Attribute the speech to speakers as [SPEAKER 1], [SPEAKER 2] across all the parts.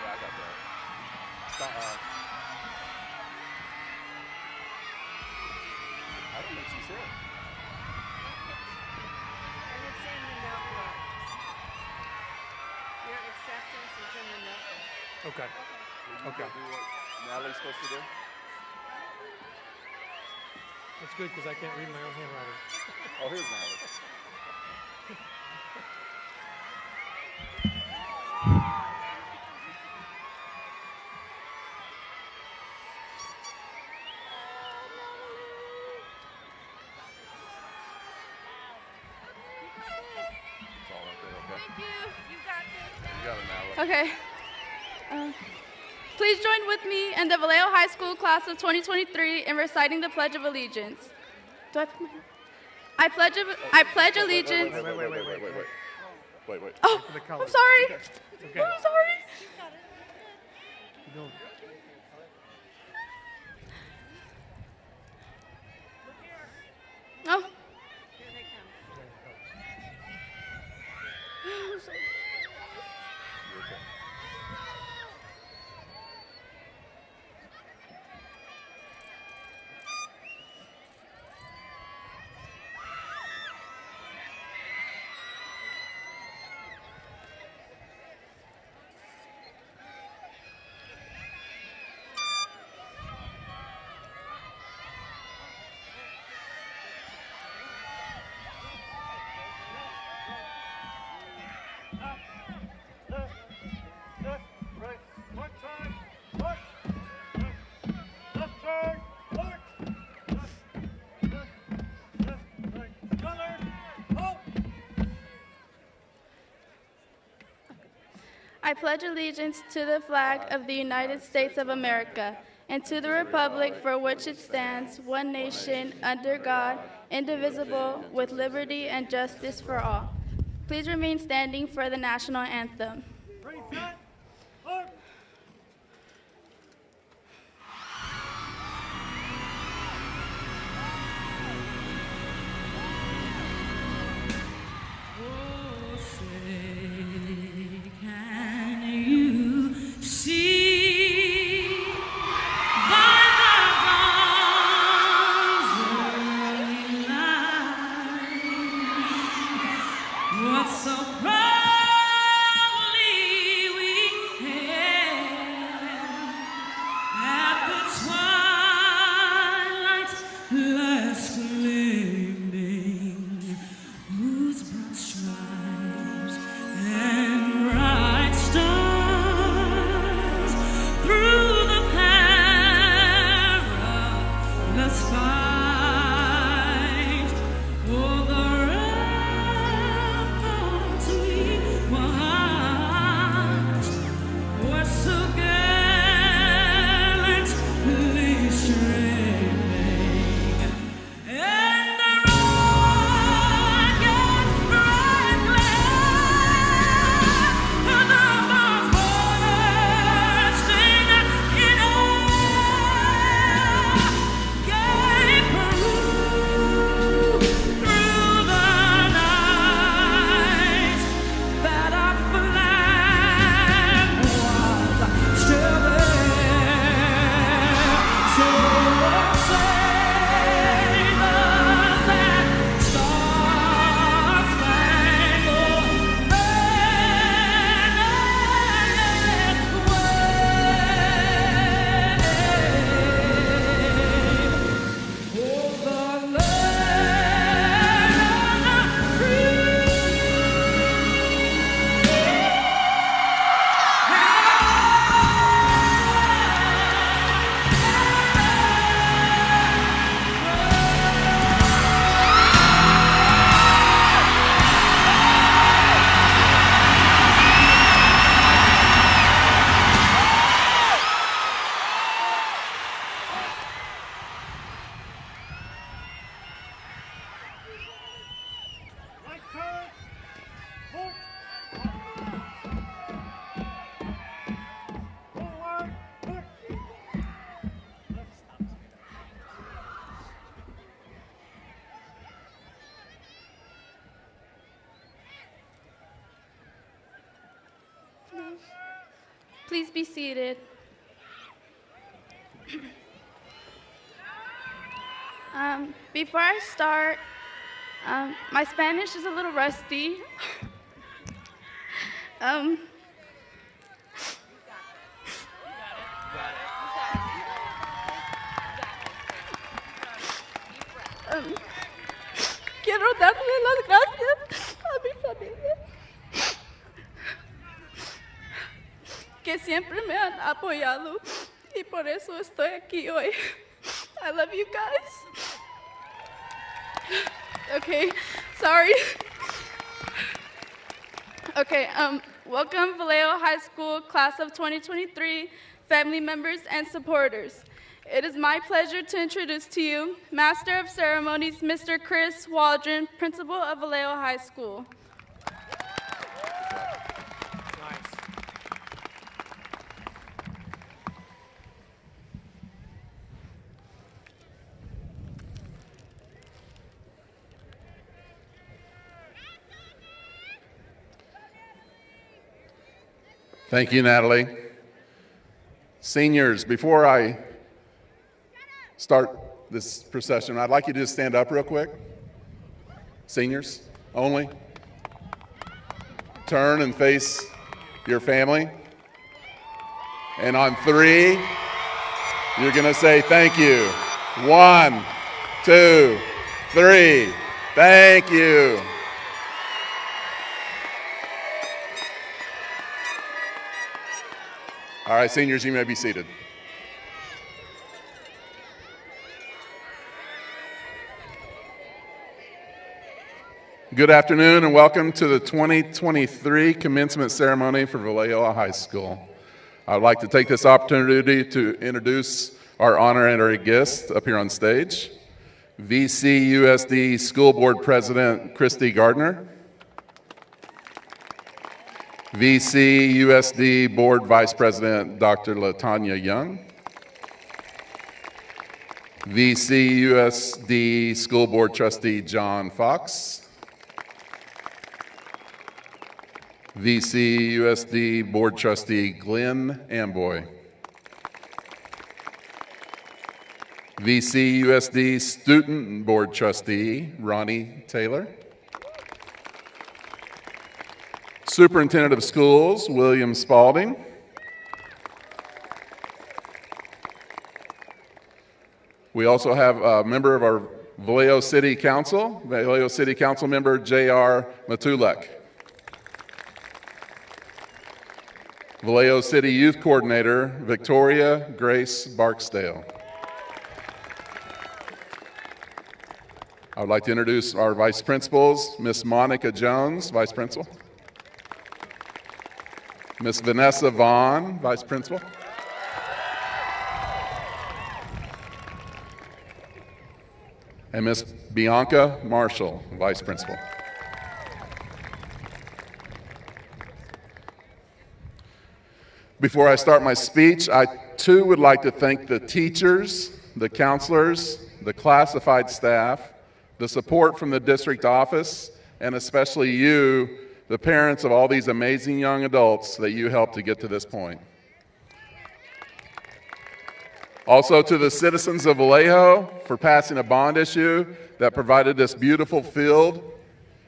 [SPEAKER 1] I got that. I don't think she said.
[SPEAKER 2] And it's in the notebook. Your acceptance is in the notebook.
[SPEAKER 3] Okay. Okay.
[SPEAKER 1] Do what Natalie's supposed to do?
[SPEAKER 3] That's good because I can't read my own handwriting.
[SPEAKER 1] Oh, here's Natalie. It's all right there, okay?
[SPEAKER 2] Thank you. You got this.
[SPEAKER 1] You got it, Natalie.
[SPEAKER 4] Okay. Please join with me and the Vallejo High School class of 2023 in reciting the Pledge of Allegiance. Do I put my hand? I pledge allegiance.
[SPEAKER 1] Wait.
[SPEAKER 4] Oh,
[SPEAKER 3] For the
[SPEAKER 4] I'm
[SPEAKER 3] colors.
[SPEAKER 4] sorry.
[SPEAKER 3] Okay.
[SPEAKER 4] I'm sorry.
[SPEAKER 3] You don't-
[SPEAKER 4] Oh.
[SPEAKER 2] Here they come.
[SPEAKER 4] I'm sorry.
[SPEAKER 1] You're okay.
[SPEAKER 4] I pledge allegiance to the flag of the United States of America and to the republic for which it stands, one nation, under God, indivisible, with liberty and justice for all. Please remain standing for the national anthem.
[SPEAKER 5] What so proudly
[SPEAKER 4] be seated. Before I start, my Spanish is a little rusty. Quiero darle las gracias a mi familia que siempre me han apoyado y por eso estoy aquí hoy. I love you guys. Okay, sorry. Okay, welcome Vallejo High School, class of 2023, family members and supporters. It is my pleasure to introduce to you Master of Ceremonies, Mr. Chris Waldron, Principal of Vallejo High School.
[SPEAKER 3] Nice.
[SPEAKER 1] Thank you, Natalie. Seniors, before I start this procession, I'd like you to just stand up real quick. Seniors only. Turn and face your family. And on 3, you're going to say thank you. 1, 2, 3. Thank you. All right, seniors, you may be seated. Good afternoon and welcome to the 2023 commencement ceremony for Vallejo High School. I would like to take this opportunity to introduce our honorary guests up here on stage. VCUSD School Board President Christy Gardner. VCUSD Board Vice President Dr. LaTanya Young. VCUSD School Board Trustee John Fox. VCUSD Board Trustee Glenn Amboy. VCUSD Student Board Trustee Ronnie Taylor. Superintendent of Schools William Spalding. We also have a member of our Vallejo City Council member J.R. Matulek. Vallejo City Youth Coordinator Victoria Grace Barksdale. I would like to introduce our vice principals, Miss Monica Jones, vice principal. Miss Vanessa Vaughn, vice principal. And Miss Bianca Marshall, vice principal. Before I start my speech, I too would like to thank the teachers, the counselors, the classified staff, the support from the district office, and especially you, the parents of all these amazing young adults that you helped to get to this point. Also to the citizens of Vallejo for passing a bond issue that provided this beautiful field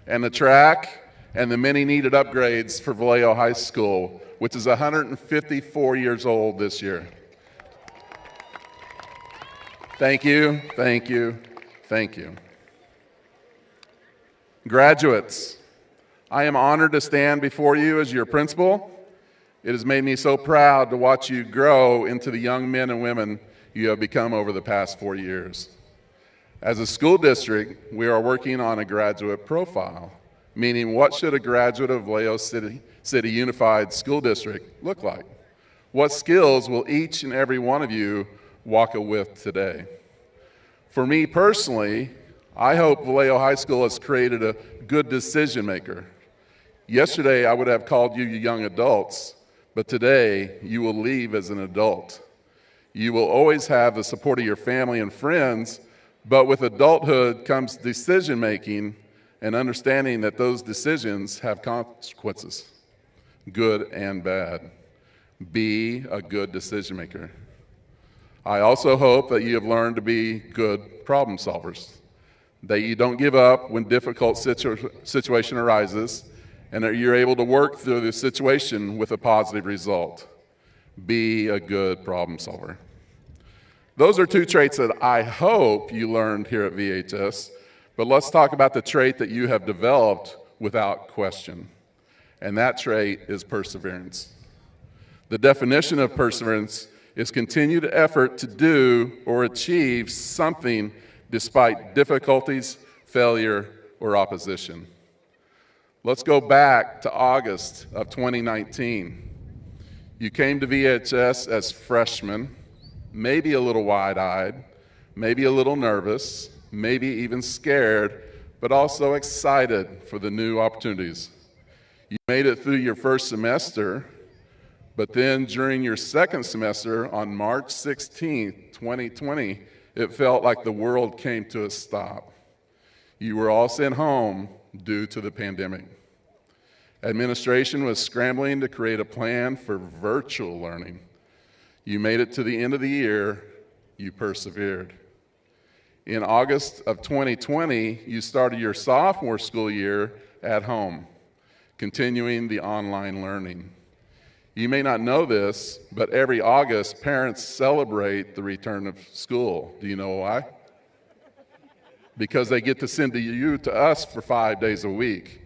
[SPEAKER 1] and the track and the many needed upgrades for Vallejo High School, which is 154 years old this year. Thank you, thank you, thank you. Graduates, I am honored to stand before you as your principal. It has made me so proud to watch you grow into the young men and women you have become over the past 4 years. As a school district, we are working on a graduate profile, meaning what should a graduate of Vallejo City Unified School District look like? What skills will each and every one of you walk with today? For me personally, I hope Vallejo High School has created a good decision maker. Yesterday, I would have called you young adults, but today, you will leave as an adult. You will always have the support of your family and friends, but with adulthood comes decision making and understanding that those decisions have consequences, good and bad. Be a good decision maker. I also hope that you have learned to be good problem solvers, that you don't give up when difficult situation arises, and that you're able to work through the situation with a positive result. Be a good problem solver. Those are two traits that I hope you learned here at VHS, but let's talk about the trait that you have developed without question, and that trait is perseverance. The definition of perseverance is continued effort to do or achieve something despite difficulties, failure, or opposition. Let's go back to August of 2019. You came to VHS as freshmen, maybe a little wide-eyed, maybe a little nervous, maybe even scared, but also excited for the new opportunities. You made it through your first semester, but then during your second semester on March 16th, 2020, it felt like the world came to a stop. You were all sent home due to the pandemic. Administration was scrambling to create a plan for virtual learning. You made it to the end of the year, you persevered. In August of 2020, you started your sophomore school year at home, continuing the online learning. You may not know this, but every August, parents celebrate the return of school. Do you know why? Because they get to send you to us for 5 days a week,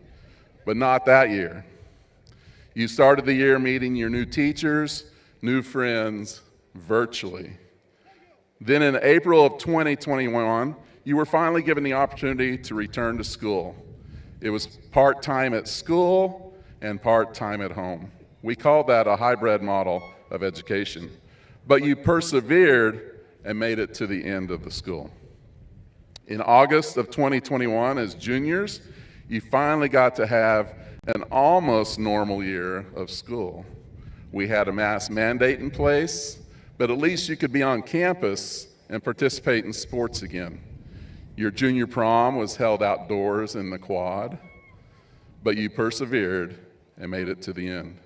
[SPEAKER 1] but not that year. You started the year meeting your new teachers, new friends, virtually. Then in April of 2021, you were finally given the opportunity to return to school. It was part-time at school and part-time at home. We call that a hybrid model of education. But you persevered and made it to the end of the school. In August of 2021, as juniors, you finally got to have an almost normal year of school. We had a mask mandate in place, but at least you could be on campus and participate in sports again. Your junior prom was held outdoors in the quad, but you persevered and made it to the end.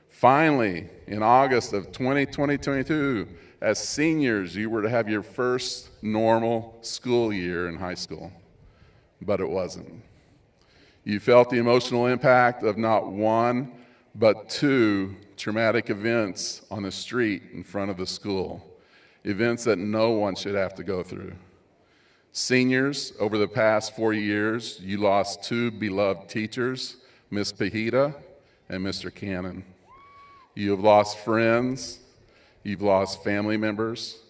[SPEAKER 1] Finally, in August of 2022, as seniors, you were to have your first normal school year in high school, but it wasn't. You felt the emotional impact of not one, but two traumatic events on the street in front of the school, events that no one should have to go through. Seniors, over the past 4 years, you lost two beloved teachers, Miss Pajita and Mr. Cannon. You have lost friends, you've lost family members,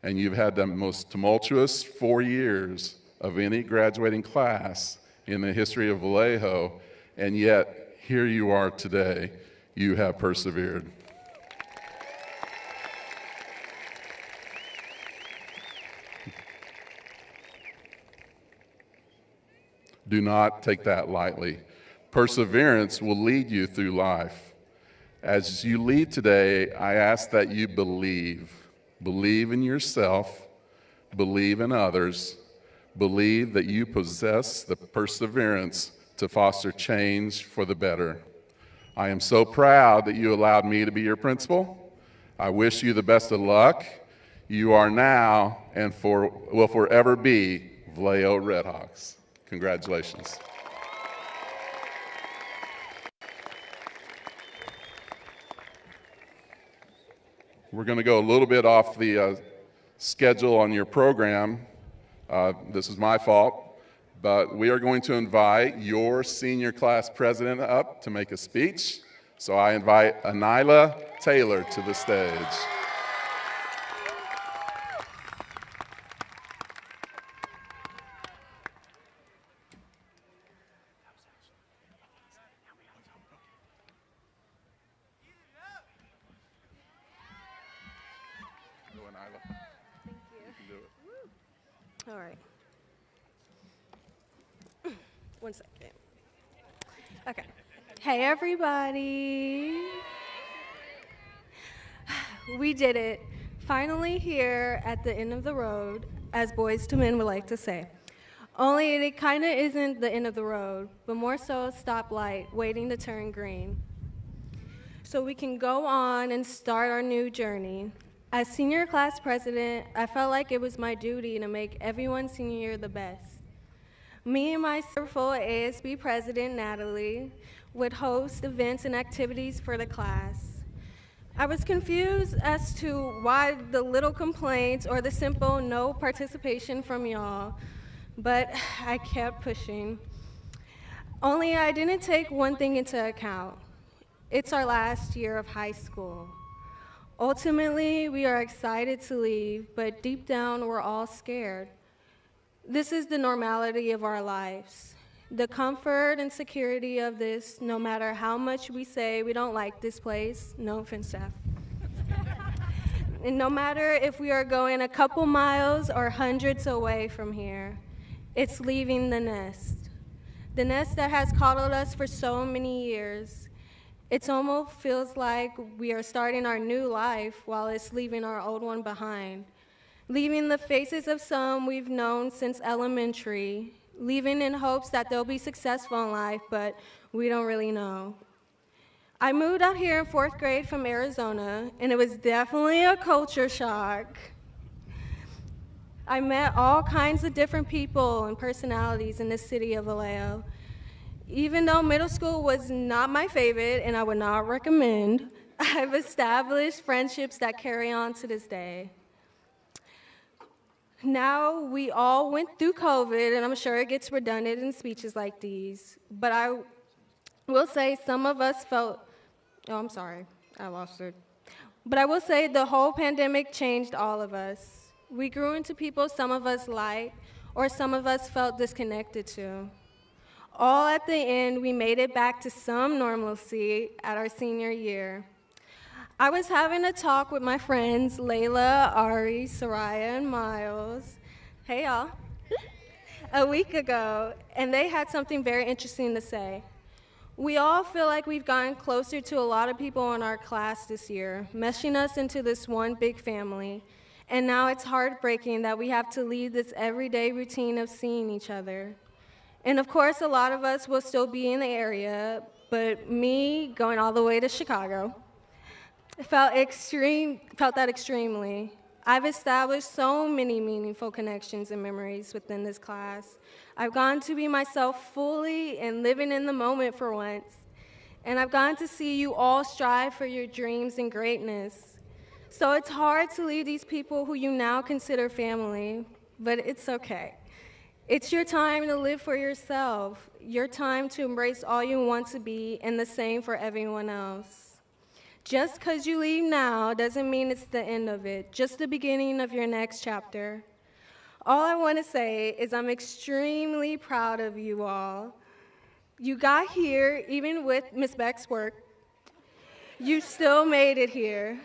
[SPEAKER 1] and you've had the most tumultuous 4 years of any graduating class in the history of Vallejo, and yet here you are today. You have persevered. Do not take that lightly. Perseverance will lead you through life. As you leave today, I ask that you believe. Believe in yourself, believe in others, believe that you possess the perseverance to foster change for the better. I am so proud that you allowed me to be your principal. I wish you the best of luck. You are now and will forever be Vallejo Redhawks. Congratulations. We're going to go a little bit off the schedule on your program. This is my fault, but we are going to invite your senior class president up to make a speech. So I invite Anila Taylor to the stage.
[SPEAKER 2] All right. 1 second. Okay. Hey, everybody. We did it. Finally here at the end of the road, as Boys to Men would like to say. Only it kind of isn't the end of the road, but more so a stoplight waiting to turn green. so we can go on and start our new journey. As senior class president, I felt like it was my duty to make everyone's senior year the best. Me and my wonderful ASB president, Natalie, would host events and activities for the class. I was confused as to why the little complaints or the simple no participation from y'all, but I kept pushing. Only I didn't take one thing into account. It's our last year of high school. Ultimately, we are excited to leave, but deep down, we're all scared. This is the normality of our lives. The comfort and security of this, no matter how much we say we don't like this place, no offense, staff. And no matter if we are going a couple miles or hundreds away from here, it's leaving the nest. The nest that has coddled us for so many years. It almost feels like we are starting our new life while it's leaving our old one behind. Leaving the faces of some we've known since elementary, leaving in hopes that they'll be successful in life, but we don't really know. I moved out here in 4th grade from Arizona, and it was definitely a culture shock. I met all kinds of different people and personalities in the city of Vallejo. Even though middle school was not my favorite, and I would not recommend, I've established friendships that carry on to this day. Now, we all went through COVID, and I'm sure it gets redundant in speeches like these, but I will say some of us felt, oh, I'm sorry, I lost it. But I will say the whole pandemic changed all of us. We grew into people some of us liked, or some of us felt disconnected to. All at the end, we made it back to some normalcy at our senior year. I was having a talk with my friends, Layla, Ari, Soraya, and Miles, hey y'all, a week ago, and they had something very interesting to say. We all feel like we've gotten closer to a lot of people in our class this year, meshing us into this one big family, and now it's heartbreaking that we have to leave this everyday routine of seeing each other. And of course, a lot of us will still be in the area, but me going all the way to Chicago, felt that extremely. I've established so many meaningful connections and memories within this class. I've gotten to be myself fully and living in the moment for once. And I've gotten to see you all strive for your dreams and greatness. So it's hard to leave these people who you now consider family, but it's okay. It's your time to live for yourself, your time to embrace all you want to be, and the same for everyone else. Just because you leave now doesn't mean it's the end of it, just the beginning of your next chapter. All I want to say is I'm extremely proud of you all. You got here, even with Ms. Beck's work. You still made it here.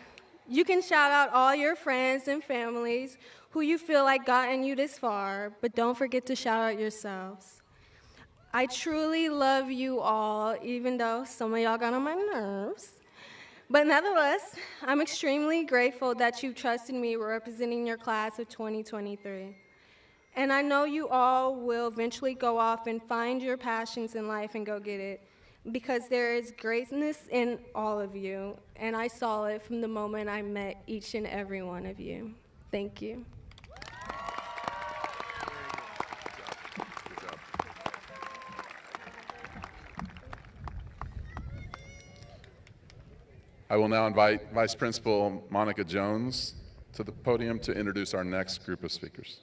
[SPEAKER 2] You can shout out all your friends and families who you feel like gotten you this far, but don't forget to shout out yourselves. I truly love you all, even though some of y'all got on my nerves. But nevertheless, I'm extremely grateful that you trusted me representing your class of 2023. And I know you all will eventually go off and find your passions in life and go get it, because there is greatness in all of you, and I saw it from the moment I met each and every one of you. Thank you.
[SPEAKER 1] I will now invite Vice Principal Monica Jones to the podium to introduce our next group of speakers.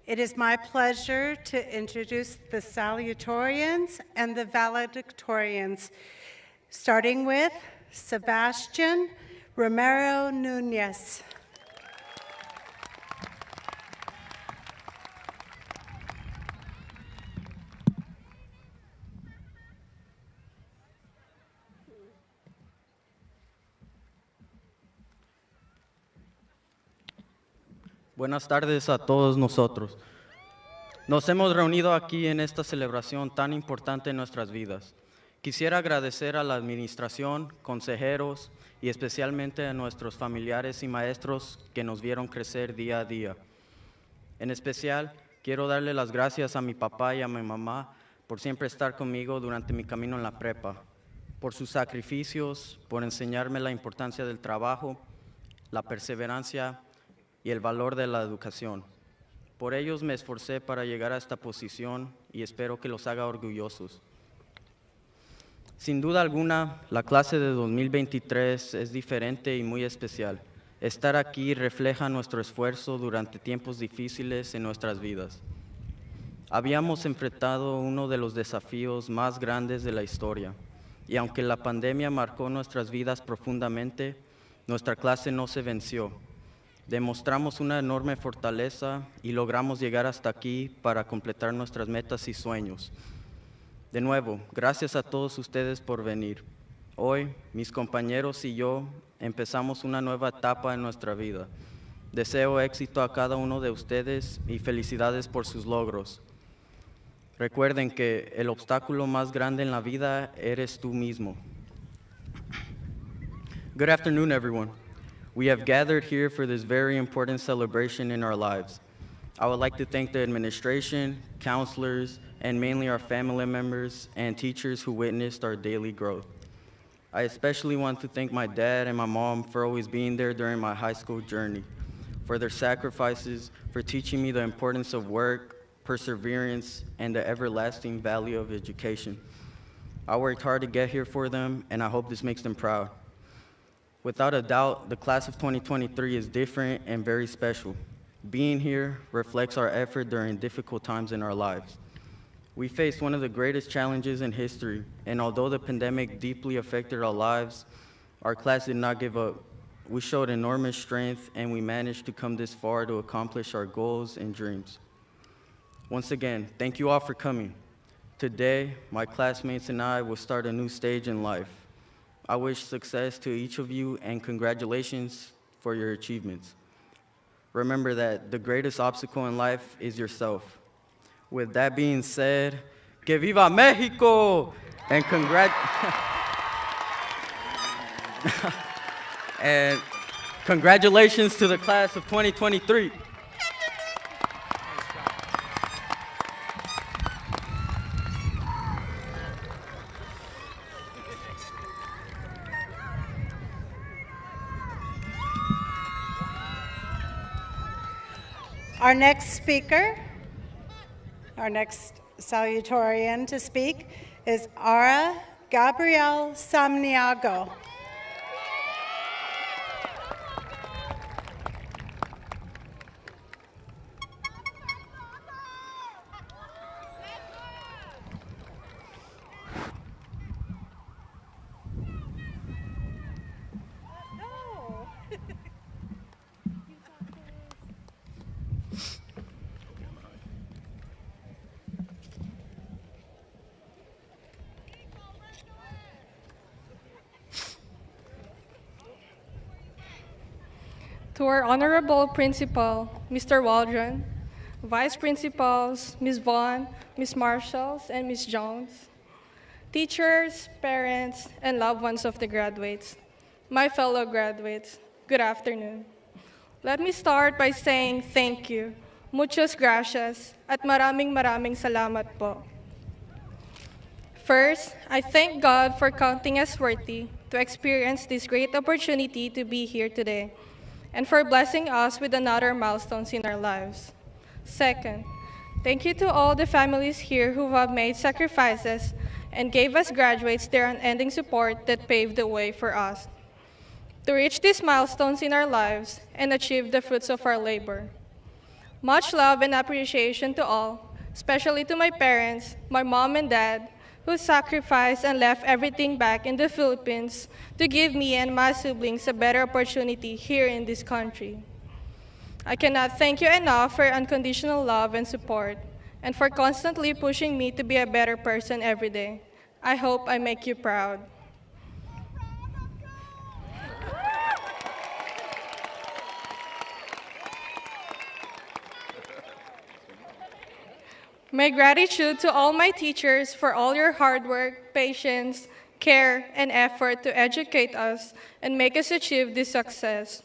[SPEAKER 5] It is my pleasure to introduce the Salutatorians and the Valedictorians, starting with Sebastian Romero Nunez.
[SPEAKER 6] Buenas tardes a todos nosotros. Nos hemos reunido aquí en esta celebración tan importante en nuestras vidas. Quisiera agradecer a la administración, consejeros y especialmente a nuestros familiares y maestros que nos vieron crecer día a día. En especial, Quiero darle las gracias a mi papá y a mi mamá por siempre estar conmigo durante mi camino en la prepa, por sus sacrificios, por enseñarme la importancia del trabajo, la perseverancia y el valor de la educación. Por ellos me esforcé para llegar a esta posición y espero que los haga orgullosos. Sin duda alguna, la clase de 2023 es diferente y muy especial. Estar aquí refleja nuestro esfuerzo durante tiempos difíciles en nuestras vidas. Habíamos enfrentado uno de los desafíos más grandes de la historia, y aunque la pandemia marcó nuestras vidas profundamente, nuestra clase no se venció. Demostramos una enorme fortaleza y logramos llegar hasta aquí para completar nuestras metas y sueños. De nuevo, gracias a todos ustedes por venir. Hoy, mis compañeros y yo empezamos una nueva etapa en nuestra vida. Deseo éxito a cada uno de ustedes y felicidades por sus logros. Recuerden que el obstáculo más grande en la vida eres tú mismo. Good afternoon, everyone. We have gathered here for this very important celebration in our lives. I would like to thank the administration, counselors, and mainly our family members and teachers who witnessed our daily growth. I especially want to thank my dad and my mom for always being there during my high school journey, for their sacrifices, for teaching me the importance of work, perseverance, and the everlasting value of education. I worked hard to get here for them, and I hope this makes them proud. Without a doubt, the class of 2023 is different and very special. Being here reflects our effort during difficult times in our lives. We faced one of the greatest challenges in history, and although the pandemic deeply affected our lives, our class did not give up. We showed enormous strength, and we managed to come this far to accomplish our goals and dreams. Once again, thank you all for coming. Today, my classmates and I will start a new stage in life. I wish success to each of you and congratulations for your achievements. Remember that the greatest obstacle in life is yourself. With that being said, que viva Mexico! And and congratulations to the class of 2023.
[SPEAKER 5] Our next speaker, our next salutatorian to speak is Ara Gabriel Samniago.
[SPEAKER 2] To our Honorable Principal, Mr. Waldron, Vice Principals, Ms. Vaughn, Ms. Marshalls, and Ms. Jones, teachers, parents, and loved ones of the graduates, my fellow graduates, good afternoon. Let me start by saying thank you, muchas gracias, at maraming salamat po. First, I thank God for counting us worthy to experience this great opportunity to be here today, and for blessing us with another milestones in our lives. Second, thank you to all the families here who have made sacrifices and gave us graduates their unending support that paved the way for us to reach these milestones in our lives and achieve the fruits of our labor. Much love and appreciation to all, especially to my parents, my mom and dad, who sacrificed and left everything back in the Philippines to give me and my siblings a better opportunity here in this country. I cannot thank you enough for your unconditional love and support, and for constantly pushing me to be a better person every day. I hope I make you proud. My gratitude to all my teachers for all your hard work, patience, care, and effort to educate us and make us achieve this success.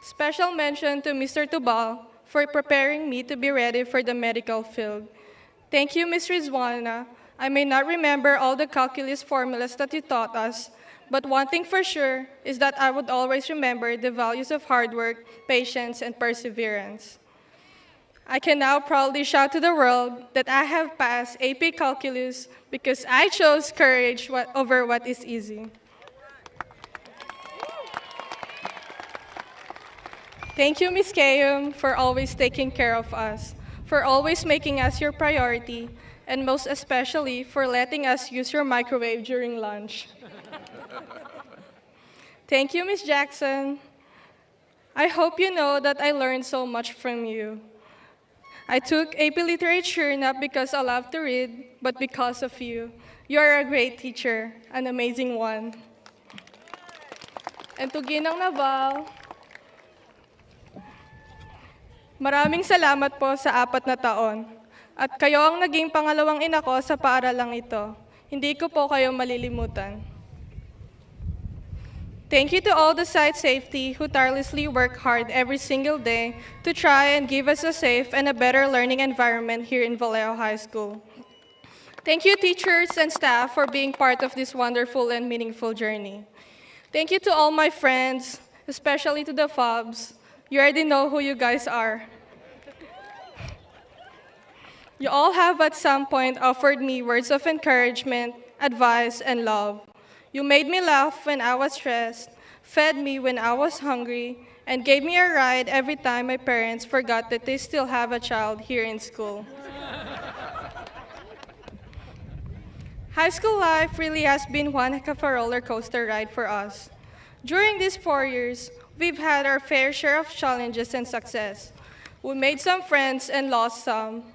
[SPEAKER 2] Special mention to Mr. Tubal,
[SPEAKER 7] for preparing me to be ready for the medical field. Thank you, Ms. Rizwana. I may not remember all the calculus formulas that you taught us, but one thing for sure is that I would always remember the values of hard work, patience, and perseverance. I can now proudly shout to the world that I have passed AP Calculus because I chose courage over what is easy. Thank you, Ms. Kayum, for always taking care of us, for always making us your priority, and most especially for letting us use your microwave during lunch. Thank you, Ms. Jackson. I hope you know that I learned so much from you. I took AP Literature not because I love to read, but because of you. You are a great teacher, an amazing one. And to Ginang Naval, maraming salamat po sa 4 na taon. At kayo ang naging pangalawang ina ko sa paaralang ito. Hindi ko po kayo malilimutan. Thank you to all the site safety who tirelessly work hard every single day to try and give us a safe and a better learning environment here in Vallejo High School. Thank you, teachers and staff, for being part of this wonderful and meaningful journey. Thank you to all my friends, especially to the FOBs. You already know who you guys are. You all have at some point offered me words of encouragement, advice, and love. You made me laugh when I was stressed, fed me when I was hungry, and gave me a ride every time my parents forgot that they still have a child here in school. High school life really has been one heck of a roller coaster ride for us. During these 4 years, we've had our fair share of challenges and success. We made some friends and lost some,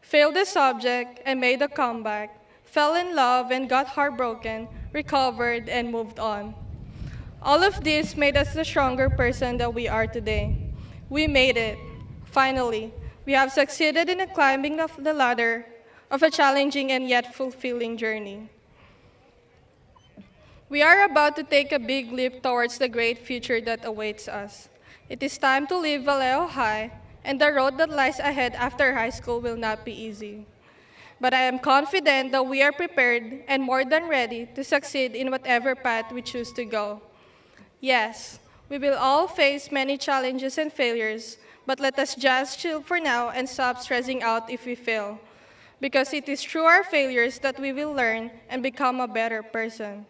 [SPEAKER 7] failed the subject and made a comeback, fell in love and got heartbroken, recovered, and moved on. All of this made us the stronger person that we are today. We made it. Finally, we have succeeded in climbing the ladder of a challenging and yet fulfilling journey. We are about to take a big leap towards the great future that awaits us. It is time to leave Vallejo High, and the road that lies ahead after high school will not be easy. But I am confident that we are prepared and more than ready to succeed in whatever path we choose to go. Yes, we will all face many challenges and failures, but let us just chill for now and stop stressing out if we fail. Because it is through our failures that we will learn and become a better person.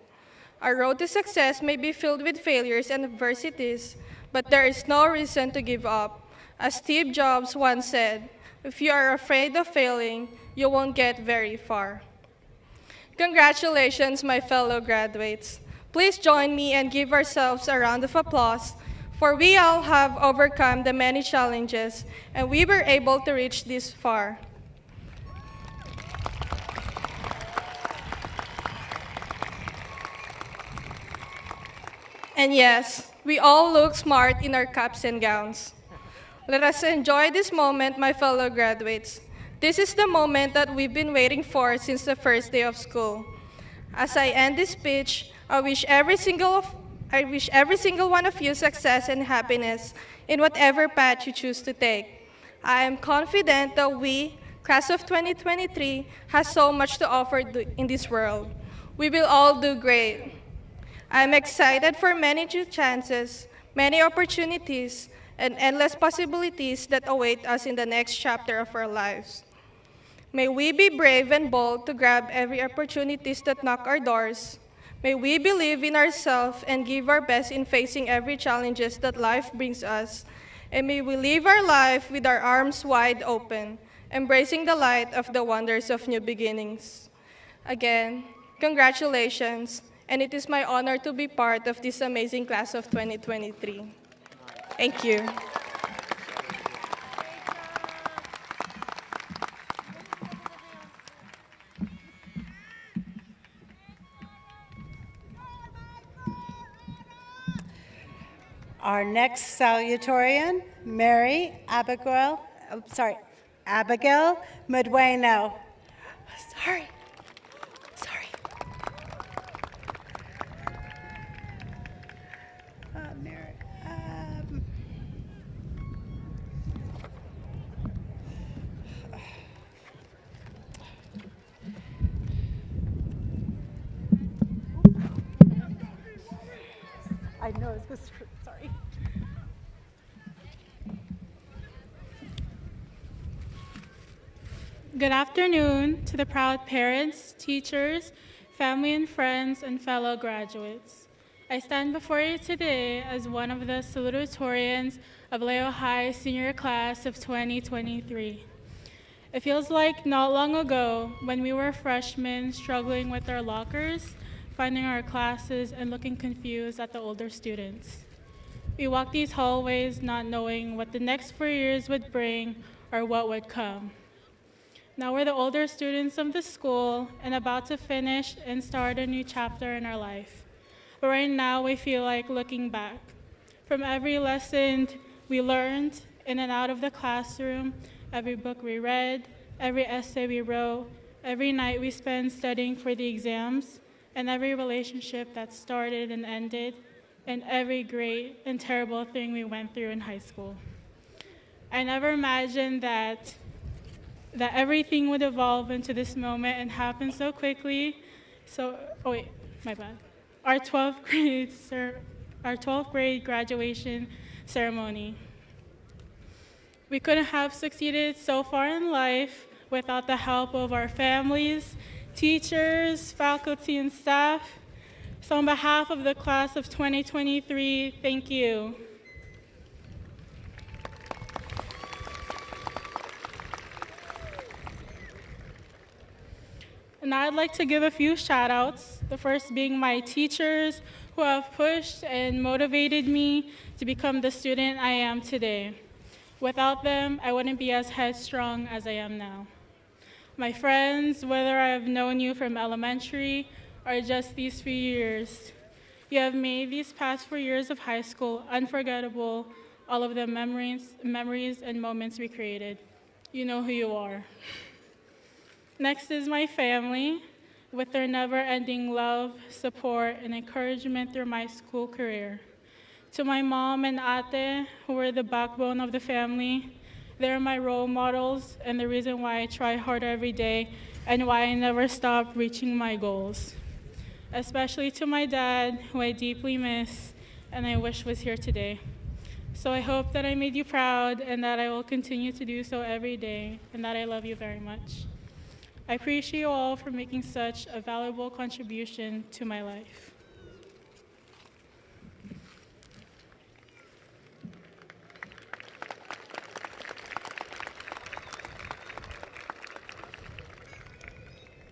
[SPEAKER 7] Our road to success may be filled with failures and adversities, but there is no reason to give up. As Steve Jobs once said, if you are afraid of failing, you won't get very far. Congratulations, my fellow graduates. Please join me and give ourselves a round of applause, for we all have overcome the many challenges, and we were able to reach this far. And yes, we all look smart in our caps and gowns. Let us enjoy this moment, my fellow graduates. This is the moment that we've been waiting for since the first day of school. As I end this speech, I wish every single one of you success and happiness in whatever path you choose to take. I am confident that we, class of 2023, has so much to offer in this world. We will all do great. I am excited for many new chances, many opportunities, and endless possibilities that await us in the next chapter of our lives. May we be brave and bold to grab every opportunities that knock our doors. May we believe in ourselves and give our best in facing every challenges that life brings us. And may we live our life with our arms wide open, embracing the light of the wonders of new beginnings. Again, congratulations, and it is my honor to be part of this amazing class of 2023. Thank you.
[SPEAKER 5] Our next salutatorian, Abigail Medueno. Sorry. I know it's supposed to, sorry.
[SPEAKER 8] Good afternoon to the proud parents, teachers, family and friends, and fellow graduates. I stand before you today as one of the salutatorians of Vallejo High senior class of 2023. It feels like not long ago when we were freshmen struggling with our lockers, finding our classes, and looking confused at the older students. We walked these hallways not knowing what the next 4 years would bring or what would come. Now we're the older students of the school and about to finish and start a new chapter in our life. But right now we feel like looking back. From every lesson we learned in and out of the classroom, every book we read, every essay we wrote, every night we spent studying for the exams, and every relationship that started and ended, and every great and terrible thing we went through in high school. I never imagined that everything would evolve into this moment and happen so quickly. My bad. Our 12th grade graduation ceremony. We couldn't have succeeded so far in life without the help of our families, teachers, faculty, and staff. So on behalf of the class of 2023, thank you. And I'd like to give a few shout outs, the first being my teachers who have pushed and motivated me to become the student I am today. Without them, I wouldn't be as headstrong as I am now. My friends, whether I have known you from elementary or just these few years, you have made these past 4 years of high school unforgettable, all of the memories and moments we created. You know who you are. Next is my family, with their never-ending love, support, and encouragement through my school career. To my mom and ate, who were the backbone of the family, they're my role models and the reason why I try hard every day and why I never stop reaching my goals. Especially to my dad, who I deeply miss and I wish was here today. So I hope that I made you proud and that I will continue to do so every day and that I love you very much. I appreciate you all for making such a valuable contribution to my life.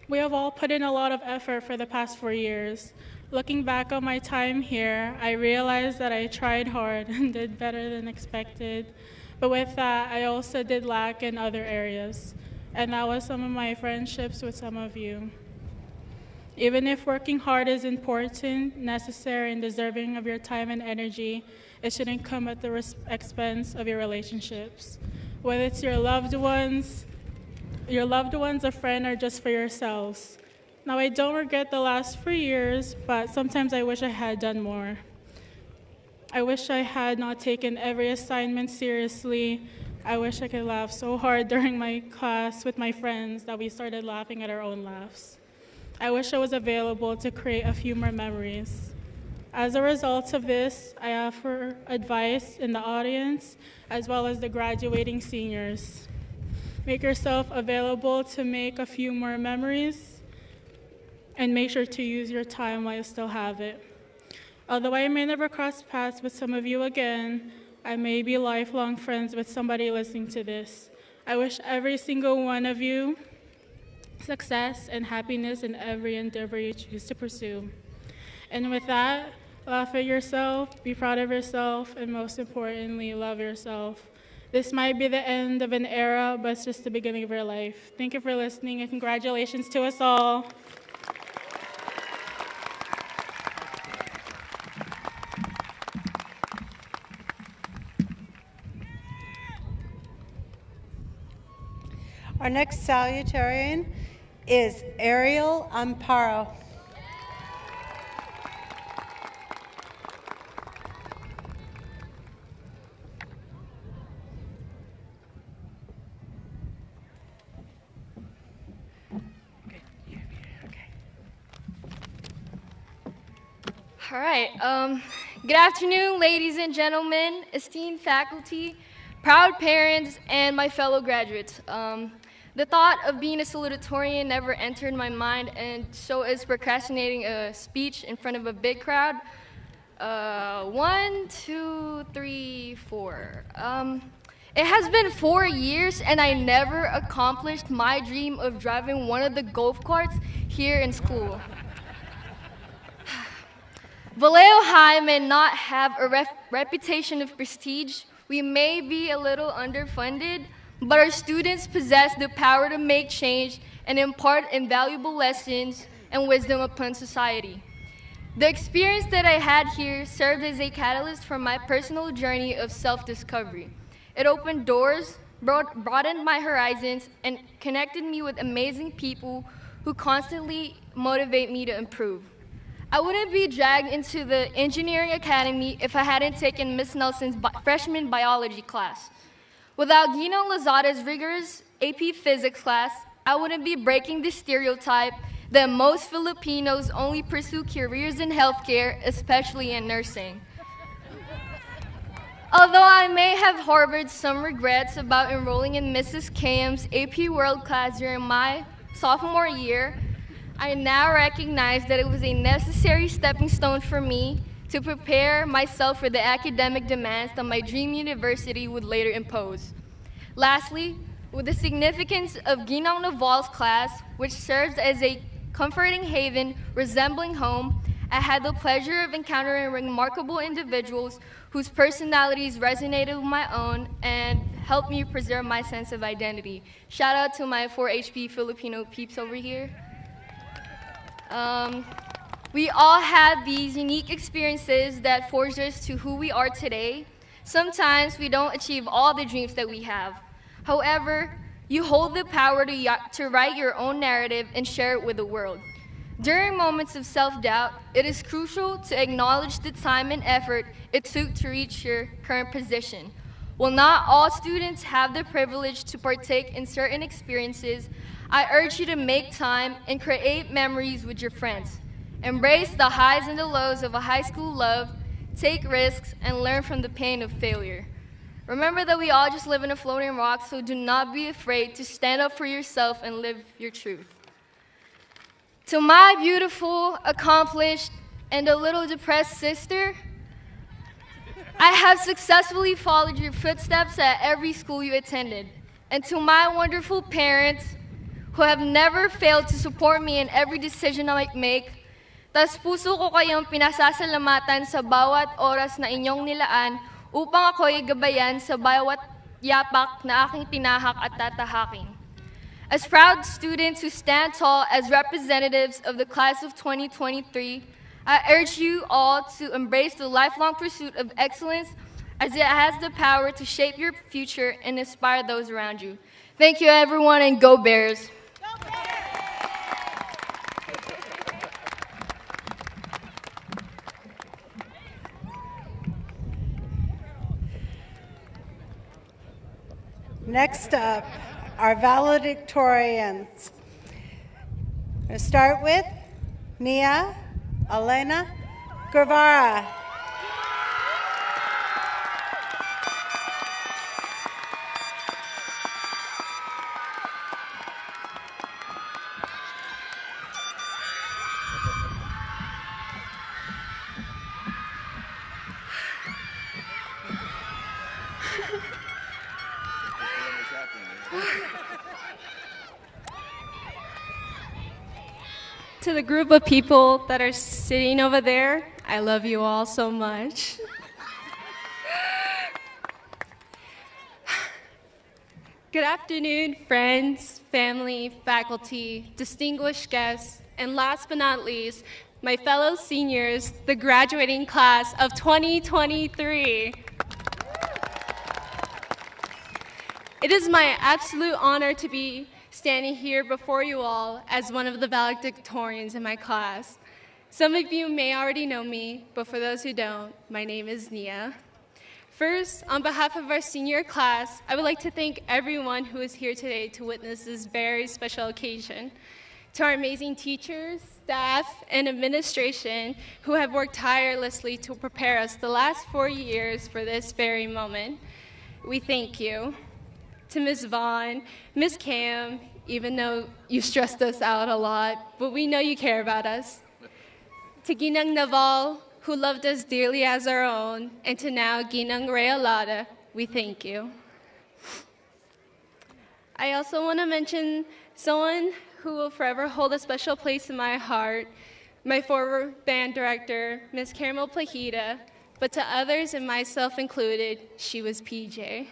[SPEAKER 8] We have all put in a lot of effort for the past 4 years. Looking back on my time here, I realized that I tried hard and did better than expected. But with that, I also did lack in other areas. And that was some of my friendships with some of you. Even if working hard is important, necessary, and deserving of your time and energy, it shouldn't come at the expense of your relationships. Whether it's your loved ones, a friend, or just for yourselves. Now, I don't regret the last 4 years, but sometimes I wish I had done more. I wish I had not taken every assignment seriously. I wish I could laugh so hard during my class with my friends that we started laughing at our own laughs. I wish I was available to create a few more memories. As a result of this, I offer advice in the audience as well as the graduating seniors. Make yourself available to make a few more memories and make sure to use your time while you still have it. Although I may never cross paths with some of you again, I may be lifelong friends with somebody listening to this. I wish every single one of you success and happiness in every endeavor you choose to pursue. And with that, laugh at yourself, be proud of yourself, and most importantly, love yourself. This might be the end of an era, but it's just the beginning of your life. Thank you for listening, and congratulations to us all.
[SPEAKER 5] Our next salutatorian is Ariel Amparo.
[SPEAKER 9] All right. Good afternoon, ladies and gentlemen, esteemed faculty, proud parents, and my fellow graduates. The thought of being a salutatorian never entered my mind, and so is procrastinating a speech in front of a big crowd. 1, 2, 3, 4. It has been 4 years, and I never accomplished my dream of driving one of the golf carts here in school. Vallejo High may not have a reputation of prestige. We may be a little underfunded, but our students possess the power to make change and impart invaluable lessons and wisdom upon society. The experience that I had here served as a catalyst for my personal journey of self-discovery. It opened doors, broadened my horizons, and connected me with amazing people who constantly motivate me to improve. I wouldn't be dragged into the engineering academy if I hadn't taken Miss Nelson's freshman biology class. Without Gino Lozada's rigorous AP physics class, I wouldn't be breaking the stereotype that most Filipinos only pursue careers in healthcare, especially in nursing. Although I may have harbored some regrets about enrolling in Mrs. KM's AP World class during my sophomore year, I now recognize that it was a necessary stepping stone for me to prepare myself for the academic demands that my dream university would later impose. Lastly, with the significance of Ginong Naval's class, which serves as a comforting haven resembling home, I had the pleasure of encountering remarkable individuals whose personalities resonated with my own and helped me preserve my sense of identity. Shout out to my 4-HP Filipino peeps over here. We all have these unique experiences that forged us to who we are today. Sometimes we don't achieve all the dreams that we have. However, you hold the power to write your own narrative and share it with the world. During moments of self-doubt, it is crucial to acknowledge the time and effort it took to reach your current position. While not all students have the privilege to partake in certain experiences, I urge you to make time and create memories with your friends. Embrace the highs and the lows of a high school love, take risks, and learn from the pain of failure. Remember that we all just live in a floating rock, so do not be afraid to stand up for yourself and live your truth. To my beautiful, accomplished, and a little depressed sister, I have successfully followed your footsteps at every school you attended. And to my wonderful parents, who have never failed to support me in every decision I make, tas puso ko kayong pinasasalamatan sa bawat oras na inyong nilaan upang ako'y gabayan sa bawat yapak na aking tinahak at tatahakin. As proud students who stand tall as representatives of the class of 2023, I urge you all to embrace the lifelong pursuit of excellence, as it has the power to shape your future and inspire those around you. Thank you, everyone, and go Bears!
[SPEAKER 5] Next up, our valedictorians. I'm going to start with Nia Elena Guevara.
[SPEAKER 10] To the group of people that are sitting over there, I love you all so much. Good afternoon, friends, family, faculty, distinguished guests, and last but not least, my fellow seniors, the graduating class of 2023. It is my absolute honor to be standing here before you all as one of the valedictorians in my class. Some of you may already know me, but for those who don't, my name is Nia. First, on behalf of our senior class, I would like to thank everyone who is here today to witness this very special occasion. To our amazing teachers, staff, and administration who have worked tirelessly to prepare us the last 4 years for this very moment, we thank you. To Ms. Vaughn, Ms. Cam, even though you stressed us out a lot, but we know you care about us. To Ginang Naval, who loved us dearly as our own, and to now Ginang Realada, we thank you. I also want to mention someone who will forever hold a special place in my heart, my former band director, Ms. Caramel Plahida, but to others and myself included, she was PJ.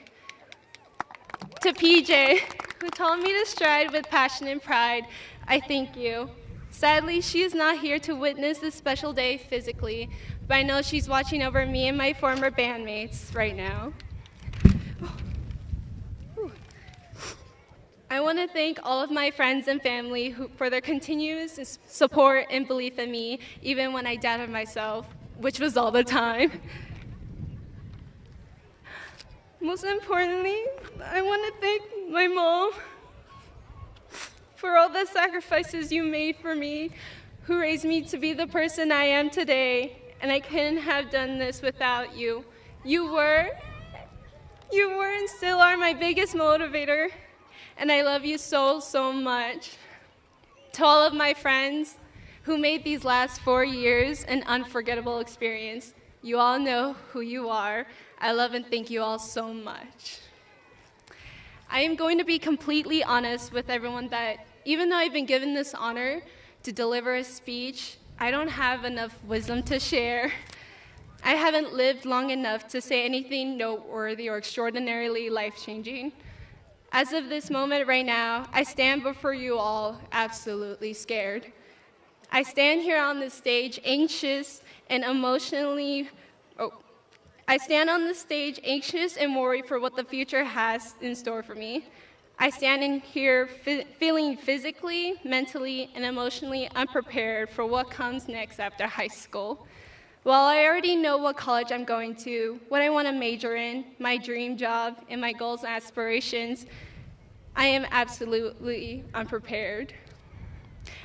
[SPEAKER 10] To PJ, who taught me to stride with passion and pride, I thank you. Sadly, she is not here to witness this special day physically, but I know she's watching over me and my former bandmates right now. I want to thank all of my friends and family for their continuous support and belief in me, even when I doubted myself, which was all the time. Most importantly, I want to thank my mom for all the sacrifices you made for me, who raised me to be the person I am today, and I couldn't have done this without you. You were and still are my biggest motivator, and I love you so, so much. To all of my friends who made these last 4 years an unforgettable experience, you all know who you are. I love and thank you all so much. I am going to be completely honest with everyone that even though I've been given this honor to deliver a speech, I don't have enough wisdom to share. I haven't lived long enough to say anything noteworthy or extraordinarily life-changing. As of this moment right now, I stand before you all absolutely scared. I stand here on this stage anxious and I stand on the stage anxious and worried for what the future has in store for me. I stand in here feeling physically, mentally, and emotionally unprepared for what comes next after high school. While I already know what college I'm going to, what I want to major in, my dream job, and my goals and aspirations, I am absolutely unprepared.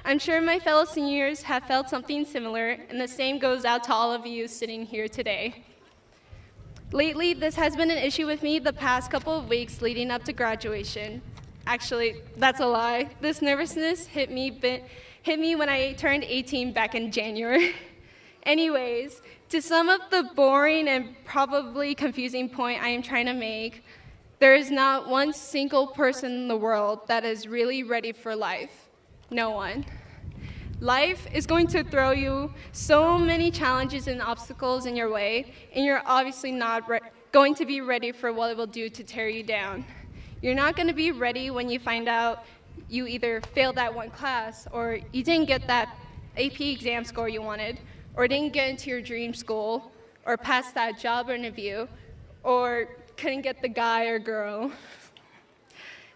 [SPEAKER 10] I'm sure my fellow seniors have felt something similar, and the same goes out to all of you sitting here today. Lately, this has been an issue with me the past couple of weeks leading up to graduation. Actually, that's a lie. This nervousness hit me when I turned 18 back in January. Anyways, to sum up the boring and probably confusing point I am trying to make, there is not one single person in the world that is really ready for life. No one. Life is going to throw you so many challenges and obstacles in your way, and you're obviously not going to be ready for what it will do to tear you down. You're not going to be ready when you find out you either failed that one class, or you didn't get that AP exam score you wanted, or didn't get into your dream school, or passed that job interview, or couldn't get the guy or girl.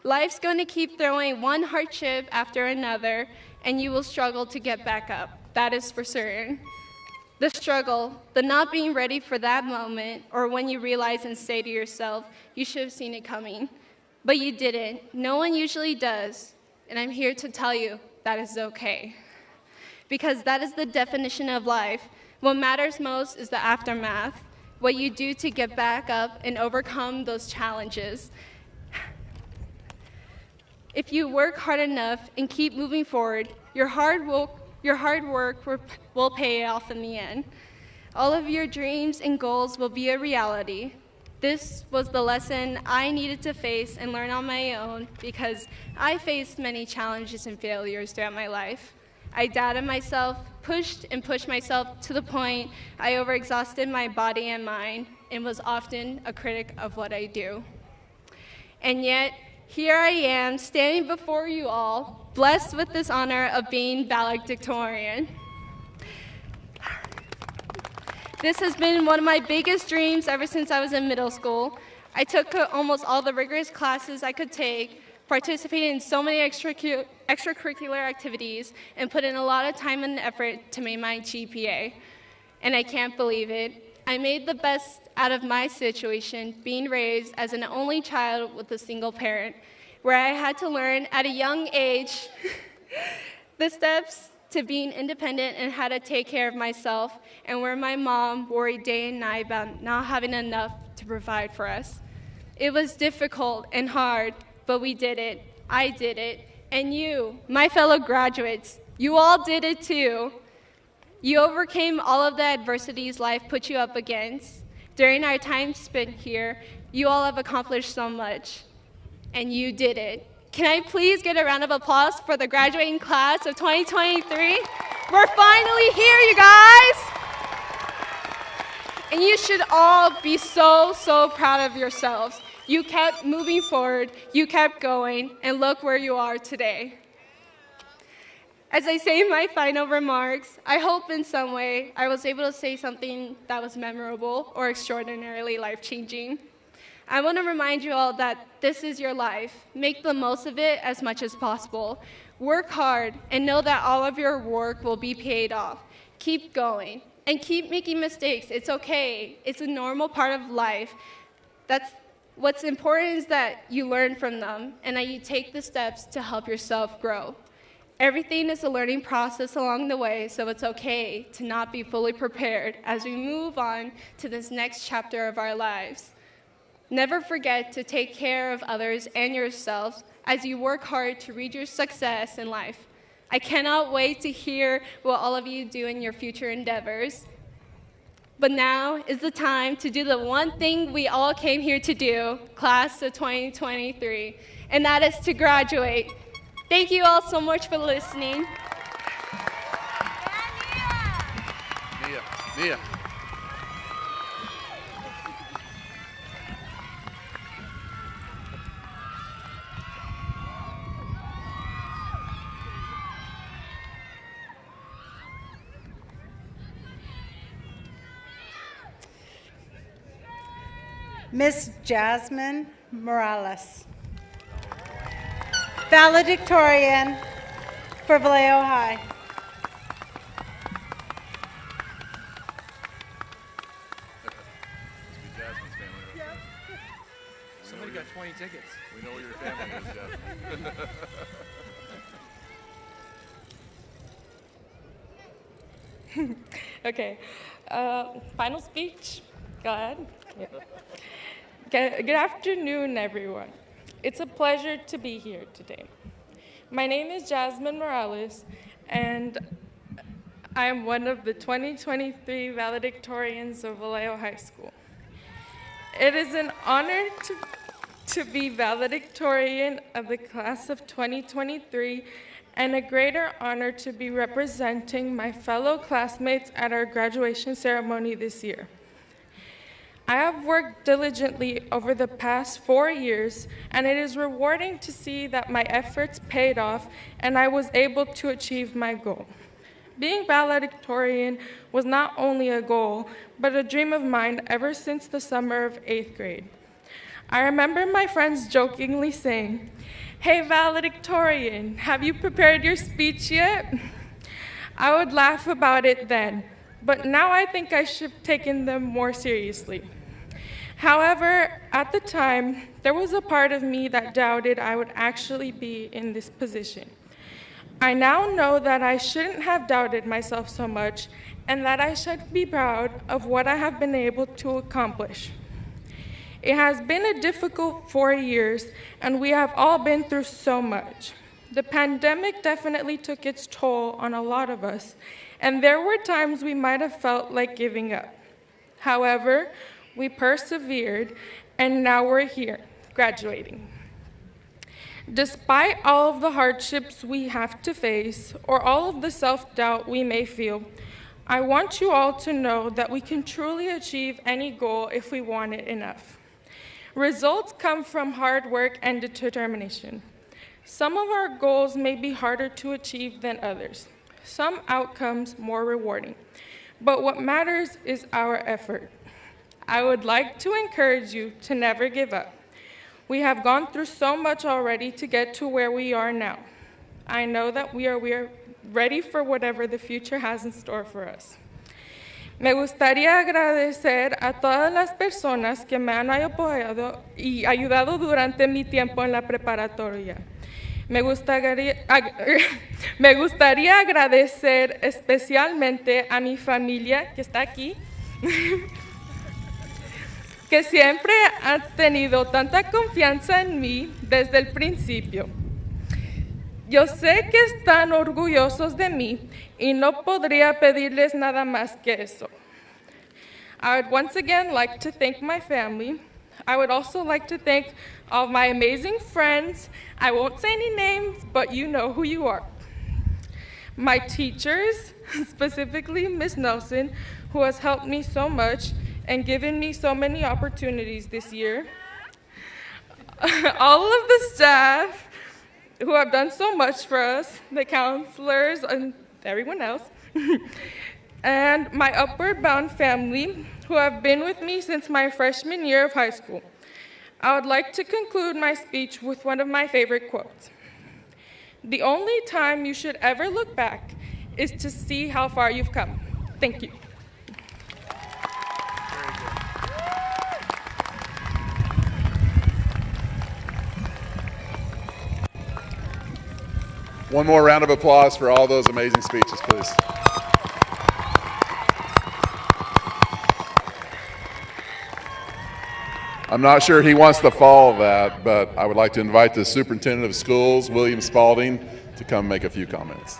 [SPEAKER 10] Life's going to keep throwing one hardship after another, and you will struggle to get back up. That is for certain. The struggle, the not being ready for that moment, or when you realize and say to yourself, you should have seen it coming. But you didn't. No one usually does. And I'm here to tell you that is okay. Because that is the definition of life. What matters most is the aftermath, what you do to get back up and overcome those challenges. If you work hard enough and keep moving forward, your hard work will pay off in the end. All of your dreams and goals will be a reality. This was the lesson I needed to face and learn on my own because I faced many challenges and failures throughout my life. I doubted myself, pushed myself to the point I overexhausted my body and mind and was often a critic of what I do. And yet, here I am, standing before you all, blessed with this honor of being Valedictorian. This has been one of my biggest dreams ever since I was in middle school. I took almost all the rigorous classes I could take, participated in so many extracurricular activities, and put in a lot of time and effort to make my GPA. And I can't believe it. I made the best out of my situation, being raised as an only child with a single parent, where I had to learn at a young age the steps to being independent and how to take care of myself, and where my mom worried day and night about not having enough to provide for us. It was difficult and hard, but we did it. I did it. And you, my fellow graduates, you all did it too. You overcame all of the adversities life put you up against. During our time spent here, you all have accomplished so much, and you did it. Can I please get a round of applause for the graduating class of 2023? We're finally here, you guys! And you should all be so, so proud of yourselves. You kept moving forward, you kept going, and look where you are today. As I say my final remarks, I hope in some way I was able to say something that was memorable or extraordinarily life-changing. I want to remind you all that this is your life. Make the most of it as much as possible. Work hard and know that all of your work will be paid off. Keep going and keep making mistakes. It's okay. It's a normal part of life. What's important is that you learn from them and that you take the steps to help yourself grow. Everything is a learning process along the way, so it's okay to not be fully prepared as we move on to this next chapter of our lives. Never forget to take care of others and yourselves as you work hard to reach your success in life. I cannot wait to hear what all of you do in your future endeavors. But now is the time to do the one thing we all came here to do, class of 2023, and that is to graduate. Thank you all so much for listening.
[SPEAKER 1] Nia.
[SPEAKER 5] Miss Jasmine Morales, Valedictorian for Vallejo High.
[SPEAKER 3] Somebody got 20 tickets.
[SPEAKER 1] We know where your family is, Jasmine.
[SPEAKER 11] Okay, final speech. Go ahead. Yeah. Good afternoon, everyone. It's a pleasure to be here today. My name is Jasmine Morales, and I am one of the 2023 valedictorians of Vallejo High School. It is an honor to be valedictorian of the class of 2023, and a greater honor to be representing my fellow classmates at our graduation ceremony this year. I have worked diligently over the past 4 years, and it is rewarding to see that my efforts paid off and I was able to achieve my goal. Being valedictorian was not only a goal, but a dream of mine ever since the summer of 8th grade. I remember my friends jokingly saying, "Hey, valedictorian, have you prepared your speech yet?" I would laugh about it then, but now I think I should have taken them more seriously. However, at the time, there was a part of me that doubted I would actually be in this position. I now know that I shouldn't have doubted myself so much, and that I should be proud of what I have been able to accomplish. It has been a difficult 4 years, and we have all been through so much. The pandemic definitely took its toll on a lot of us, and there were times we might have felt like giving up. However, we persevered, and now we're here, graduating. Despite all of the hardships we have to face, or all of the self-doubt we may feel, I want you all to know that we can truly achieve any goal if we want it enough. Results come from hard work and determination. Some of our goals may be harder to achieve than others, some outcomes more rewarding, but what matters is our effort. I would like to encourage you to never give up. We have gone through so much already to get to where we are now. I know that we are ready for whatever the future has in store for us. Me gustaría agradecer a todas las personas que me han apoyado y ayudado durante mi tiempo en la preparatoria. me gustaría agradecer especialmente a mi familia que está aquí, que siempre ha tenido tanta confianza en mí desde el principio. Yo sé que están orgullosos de mí y no podría pedirles nada más que eso. I would once again like to thank my family. I would also like to thank all my amazing friends. I won't say any names, but you know who you are. My teachers, specifically Miss Nelson, who has helped me so much and given me so many opportunities this year. All of the staff who have done so much for us, the counselors and everyone else, and my Upward Bound family who have been with me since my freshman year of high school. I would like to conclude my speech with one of my favorite quotes. The only time you should ever look back is to see how far you've come. Thank you.
[SPEAKER 1] One more round of applause for all those amazing speeches, please. I'm not sure he wants to follow that, but I would like to invite the Superintendent of Schools, William Spalding, to come make a few comments.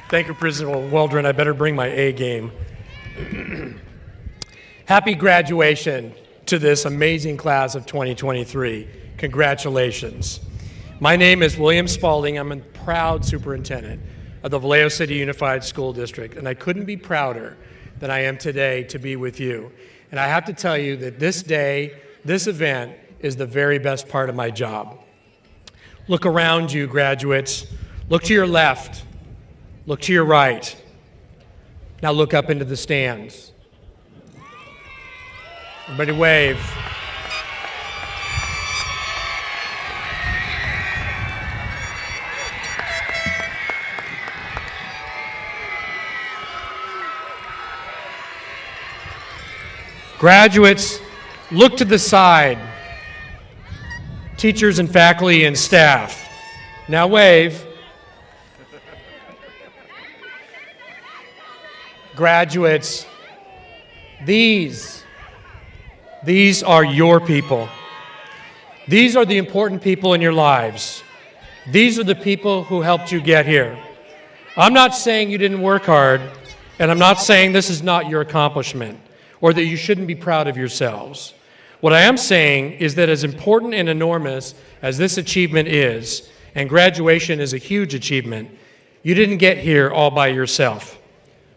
[SPEAKER 12] Thank you, Principal Waldron. I better bring my A game. Happy graduation to this amazing class of 2023. Congratulations. My name is William Spalding. I'm a proud superintendent of the Vallejo City Unified School District, and I couldn't be prouder than I am today to be with you. And I have to tell you that this day, this event, is the very best part of my job. Look around you, graduates. Look to your left. Look to your right. Now look up into the stands. Everybody wave. Graduates, look to the side. Teachers and faculty and staff. Now wave. Graduates, these are your people. These are the important people in your lives. These are the people who helped you get here. I'm not saying you didn't work hard, and I'm not saying this is not your accomplishment, or that you shouldn't be proud of yourselves. What I am saying is that as important and enormous as this achievement is, and graduation is a huge achievement, you didn't get here all by yourself.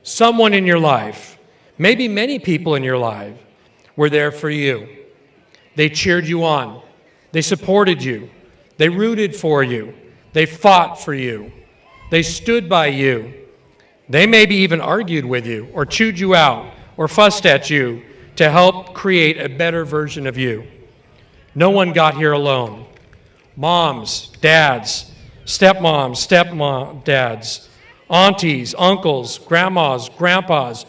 [SPEAKER 12] Someone in your life, maybe many people in your life, were there for you. They cheered you on. They supported you. They rooted for you. They fought for you. They stood by you. They maybe even argued with you or chewed you out or fussed at you to help create a better version of you. No one got here alone. Moms, dads, stepmoms, dads, aunties, uncles, grandmas, grandpas,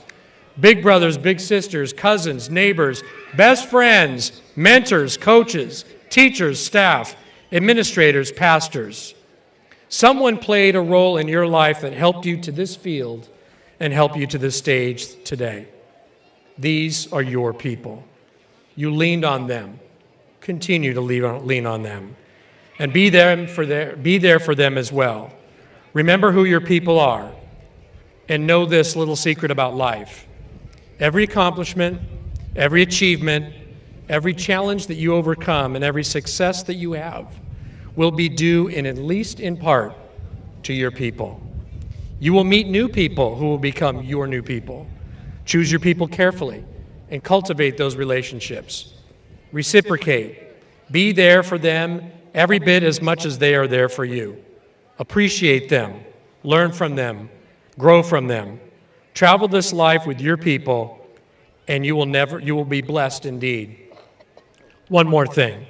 [SPEAKER 12] big brothers, big sisters, cousins, neighbors, best friends, mentors, coaches, teachers, staff, administrators, pastors. Someone played a role in your life that helped you to this field and helped you to this stage today. These are your people. You leaned on them. Continue to lean on them. And be there for them as well. Remember who your people are. And know this little secret about life. Every accomplishment, every achievement, every challenge that you overcome, and every success that you have will be due, in at least in part, to your people. You will meet new people who will become your new people. Choose your people carefully and cultivate those relationships. Reciprocate. Be there for them every bit as much as they are there for you. Appreciate them. Learn from them. Grow from them. Travel this life with your people, and you will be blessed indeed. One more thing.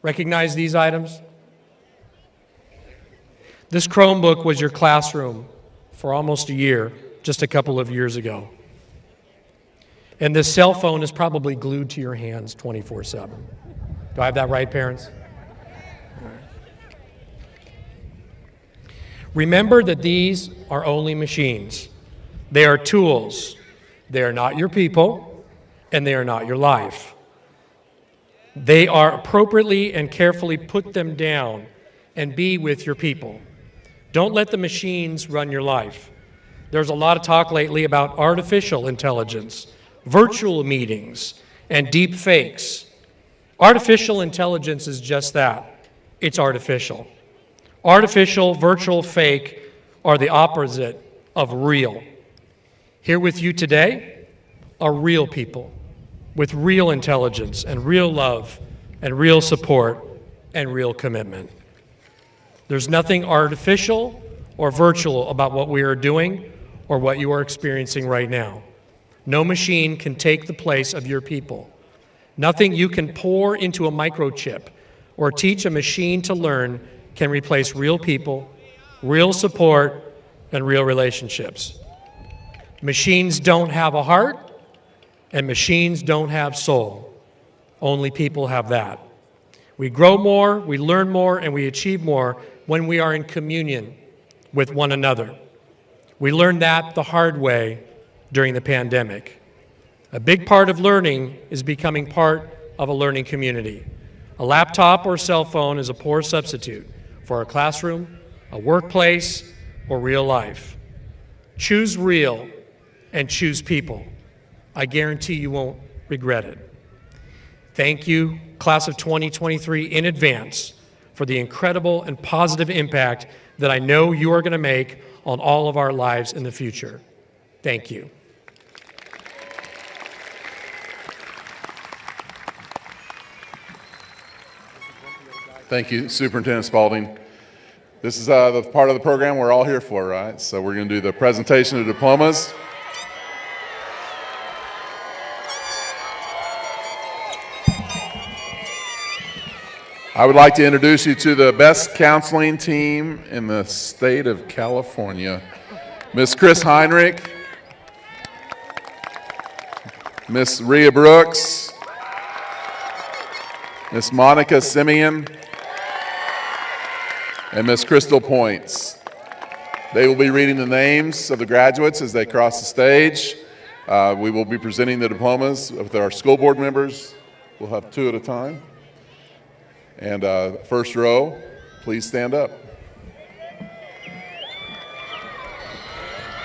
[SPEAKER 12] Recognize these items? This Chromebook was your classroom for almost a year, just a couple of years ago. And this cell phone is probably glued to your hands 24/7. Do I have that right, parents? Remember that these are only machines. They are tools. They are not your people, and they are not your life. They are appropriately and carefully put them down and be with your people. Don't let the machines run your life. There's a lot of talk lately about artificial intelligence, virtual meetings, and deep fakes. Artificial intelligence is just that. It's artificial. Artificial, virtual, fake are the opposite of real. Here with you today are real people with real intelligence and real love and real support and real commitment. There's nothing artificial or virtual about what we are doing or what you are experiencing right now. No machine can take the place of your people. Nothing you can pour into a microchip or teach a machine to learn can replace real people, real support, and real relationships. Machines don't have a heart, and machines don't have soul. Only people have that. We grow more, we learn more, and we achieve more when we are in communion with one another. We learned that the hard way during the pandemic. A big part of learning is becoming part of a learning community. A laptop or cell phone is a poor substitute for a classroom, a workplace, or real life. Choose real and choose people. I guarantee you won't regret it. Thank you, class of 2023, in advance for the incredible and positive impact that I know you are going to make on all of our lives in the future. Thank you.
[SPEAKER 1] Thank you, Superintendent Spalding. This is the part of the program we're all here for, right? So we're going to do the presentation of diplomas. I would like to introduce you to the best counseling team in the state of California. Miss Chris Heinrich, Miss Rhea Brooks, Miss Monica Simeon, and Miss Crystal Points. They will be reading the names of the graduates as they cross the stage. We will be presenting the diplomas with our school board members. We'll have two at a time. And first row, please stand up.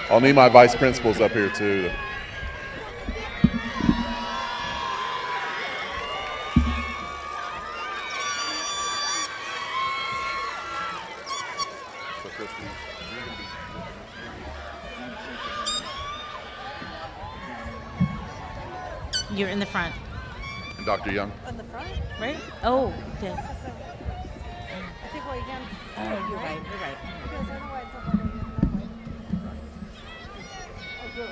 [SPEAKER 1] I'll need my vice principals up here too.
[SPEAKER 13] You're in the front.
[SPEAKER 1] And Dr. Young.
[SPEAKER 5] On the front?
[SPEAKER 13] Right? Oh, okay.
[SPEAKER 5] I think we can.
[SPEAKER 13] Oh, you're right, you're right.
[SPEAKER 5] Because otherwise somebody in that way. Oh, good.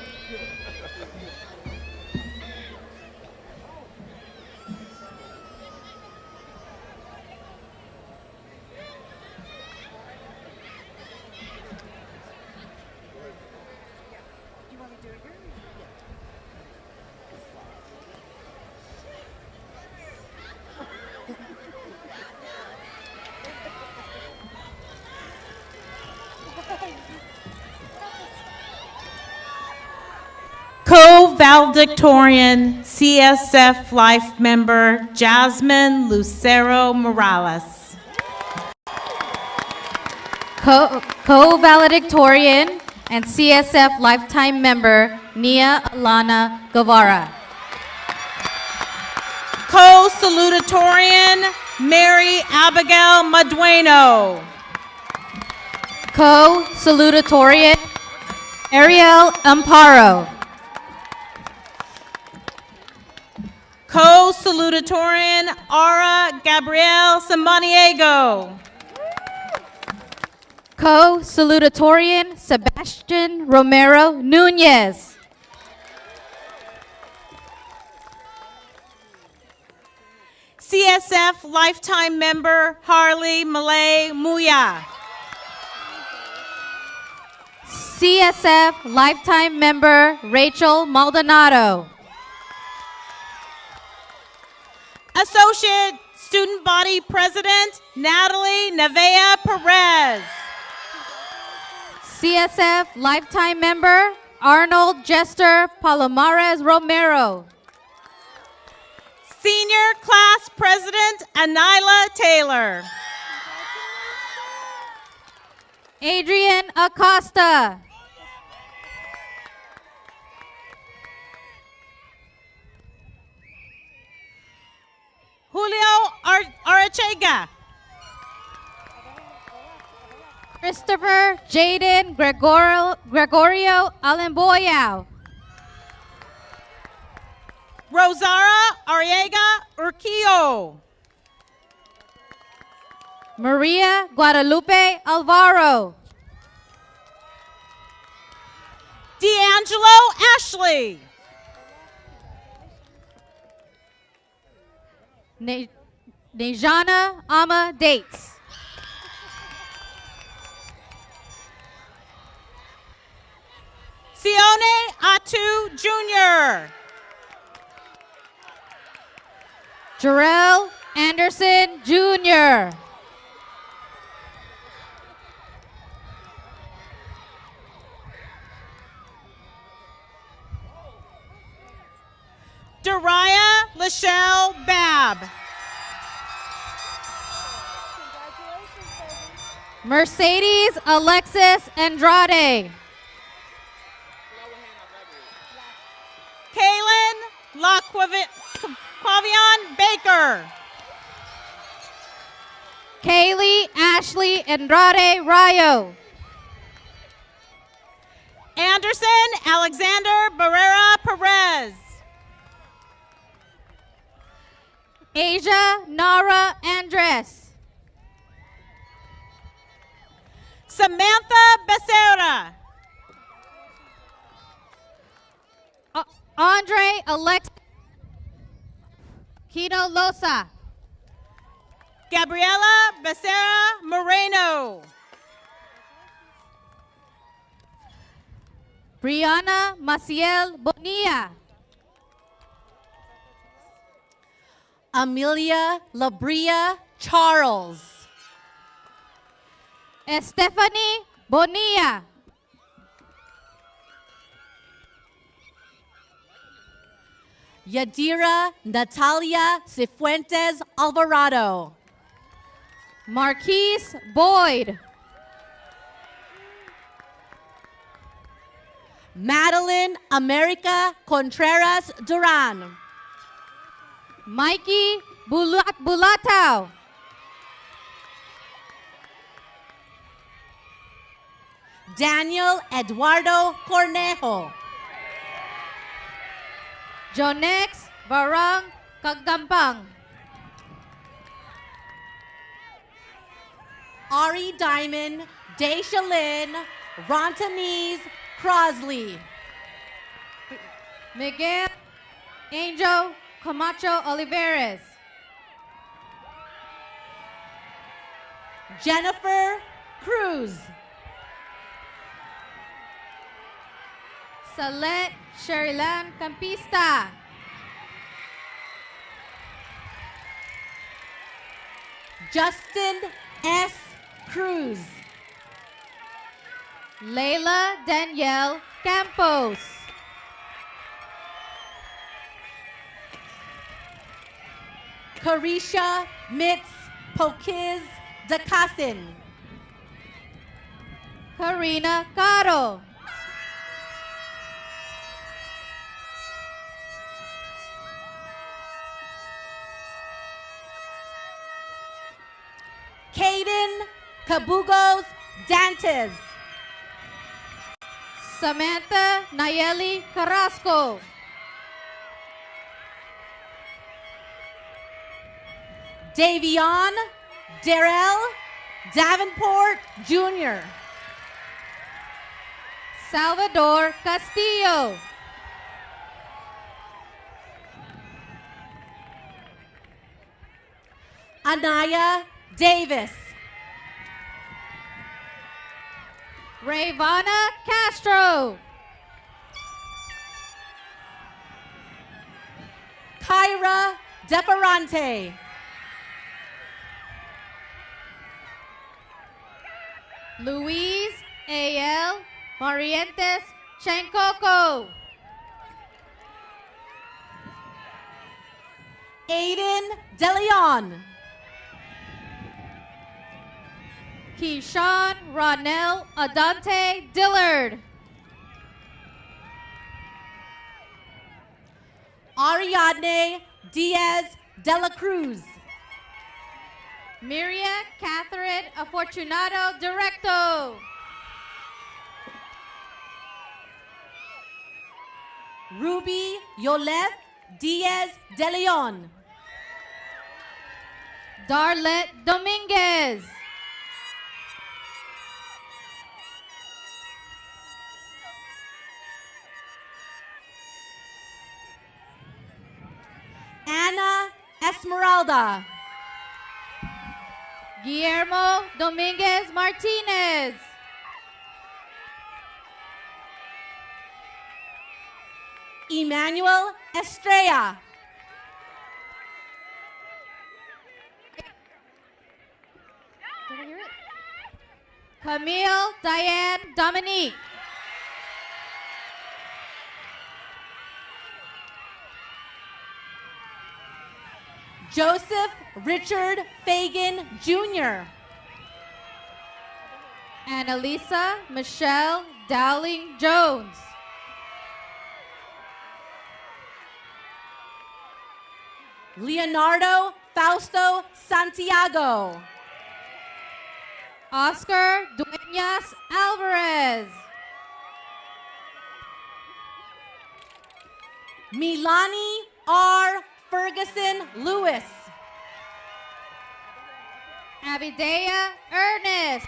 [SPEAKER 5] Do you want me to do it here?
[SPEAKER 13] Co-Valedictorian CSF Life member Jasmine Lucero Morales.
[SPEAKER 14] Co-Valedictorian and CSF Lifetime member Nia Alana Guevara.
[SPEAKER 13] Co-Salutatorian Mary Abigail Madueno.
[SPEAKER 14] Co-Salutatorian Ariel Amparo.
[SPEAKER 13] Co-Salutatorian Ara Gabrielle Samaniego.
[SPEAKER 14] Co-Salutatorian Sebastian Romero Nunez.
[SPEAKER 13] CSF Lifetime member Harley Malay Muya.
[SPEAKER 14] CSF Lifetime member Rachel Maldonado.
[SPEAKER 13] Associate Student Body President, Natalie Nevea Perez.
[SPEAKER 14] CSF Lifetime Member, Arnold Jester Palomares Romero.
[SPEAKER 13] Senior Class President, Anila Taylor.
[SPEAKER 14] Adrian Acosta.
[SPEAKER 13] Julio Arachega.
[SPEAKER 14] Christopher Jaden Gregorio Alemboyao.
[SPEAKER 13] Rosara Arriaga Urquillo.
[SPEAKER 14] Maria Guadalupe Alvaro.
[SPEAKER 13] D'Angelo Ashley.
[SPEAKER 14] Nejana Ama Dates.
[SPEAKER 13] Sione Atu Jr.
[SPEAKER 14] Jarrell Anderson Jr.
[SPEAKER 13] Dariah Lachelle Babb.
[SPEAKER 14] Mercedes Alexis Andrade.
[SPEAKER 13] Kaylin LaQuavion Baker.
[SPEAKER 14] Kaylee Ashley Andrade Rayo.
[SPEAKER 13] Anderson Alexander Barrera Perez.
[SPEAKER 14] Asia Nara Andres.
[SPEAKER 13] Samantha Becerra.
[SPEAKER 14] Andre Alex Kino Losa.
[SPEAKER 13] Gabriela Becerra Moreno.
[SPEAKER 14] Brianna Maciel Bonilla.
[SPEAKER 15] Amelia Labria Charles.
[SPEAKER 14] Stephanie Bonilla.
[SPEAKER 15] Yadira Natalia Cifuentes Alvarado.
[SPEAKER 14] Marquise Boyd.
[SPEAKER 15] Madeline America Contreras Duran.
[SPEAKER 14] Mikey Bulatao.
[SPEAKER 15] Daniel Eduardo Cornejo.
[SPEAKER 14] Jonex Barang Kagampang.
[SPEAKER 15] Ari Diamond, Daishalyn, Rontanese Crosley.
[SPEAKER 14] Miguel Angel Camacho Oliveres.
[SPEAKER 15] Jennifer Cruz.
[SPEAKER 14] Salet Sherilan Campista.
[SPEAKER 15] Justin S. Cruz.
[SPEAKER 14] Layla Danielle Campos.
[SPEAKER 15] Carisha Mitz Pokiz Dakasin.
[SPEAKER 14] Karina Caro.
[SPEAKER 15] Caden Cabugos Dantes.
[SPEAKER 14] Samantha Nayeli Carrasco.
[SPEAKER 15] Davion Darrell Davenport Jr.
[SPEAKER 14] Salvador Castillo.
[SPEAKER 15] Anaya Davis.
[SPEAKER 14] Rayvana Castro.
[SPEAKER 15] Kyra Deferrante.
[SPEAKER 14] Luis A.L. Morientes Chancoco.
[SPEAKER 15] Aiden DeLeon.
[SPEAKER 14] Keyshawn Ronell Adante Dillard.
[SPEAKER 15] Ariadne Diaz de la Cruz.
[SPEAKER 14] Miria Catherine Afortunato Directo.
[SPEAKER 15] Ruby Yoleth Diaz de Leon.
[SPEAKER 14] Darlette Dominguez.
[SPEAKER 15] Anna Esmeralda.
[SPEAKER 14] Guillermo Dominguez Martinez.
[SPEAKER 15] Emmanuel Estrella.
[SPEAKER 14] Did I hear it? Camille Diane Dominique.
[SPEAKER 15] Joseph Richard Fagan Jr.
[SPEAKER 14] Annalisa Michelle Dowling Jones.
[SPEAKER 15] Leonardo Fausto Santiago.
[SPEAKER 14] Oscar Dueñas Alvarez.
[SPEAKER 15] Milani R. Ferguson Lewis.
[SPEAKER 14] Abidea Ernest.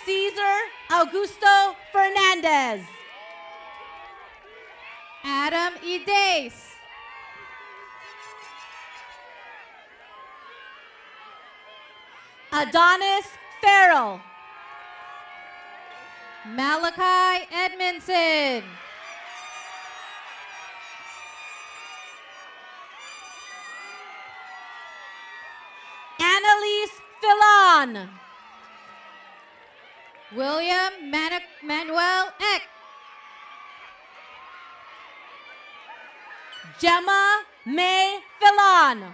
[SPEAKER 15] Cesar Augusto Fernandez.
[SPEAKER 14] Adam Idace.
[SPEAKER 15] Adonis Farrell.
[SPEAKER 14] Malachi Edmondson.
[SPEAKER 15] Annalise Fillon.
[SPEAKER 14] William Manuel Eck.
[SPEAKER 15] Gemma May Fillon.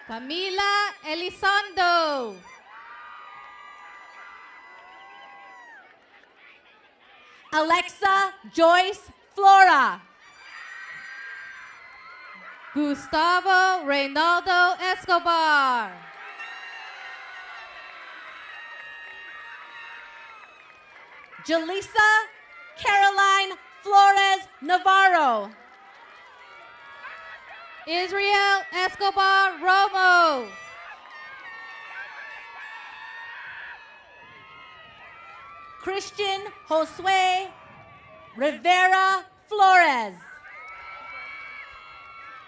[SPEAKER 14] Camila Elizondo.
[SPEAKER 15] Alexa Joyce Flora.
[SPEAKER 14] Gustavo Reynaldo Escobar.
[SPEAKER 15] Jaleesa Caroline Flores Navarro.
[SPEAKER 14] Israel Escobar Romo.
[SPEAKER 15] Christian Josue Rivera Flores.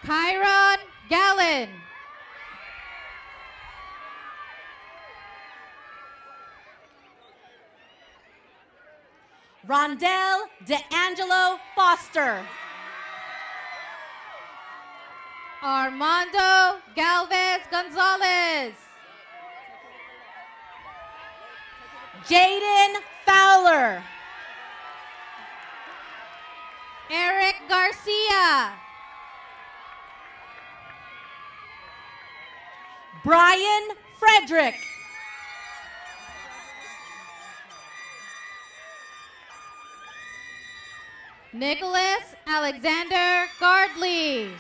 [SPEAKER 14] Kyron Gallen.
[SPEAKER 15] Rondell DeAngelo Foster.
[SPEAKER 14] Armando Galvez Gonzalez.
[SPEAKER 15] Jaden Fowler.
[SPEAKER 14] Eric Garcia.
[SPEAKER 15] Brian Frederick.
[SPEAKER 14] Nicholas Alexander Gardley.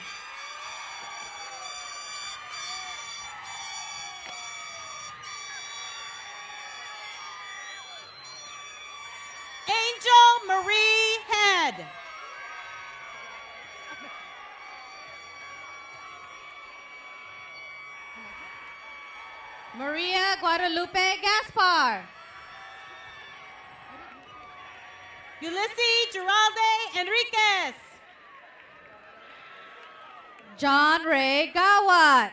[SPEAKER 13] Angel Marie Head.
[SPEAKER 14] Maria Guadalupe Gaspar.
[SPEAKER 13] Ulysses Giralde Enriquez.
[SPEAKER 14] John Ray Gawat.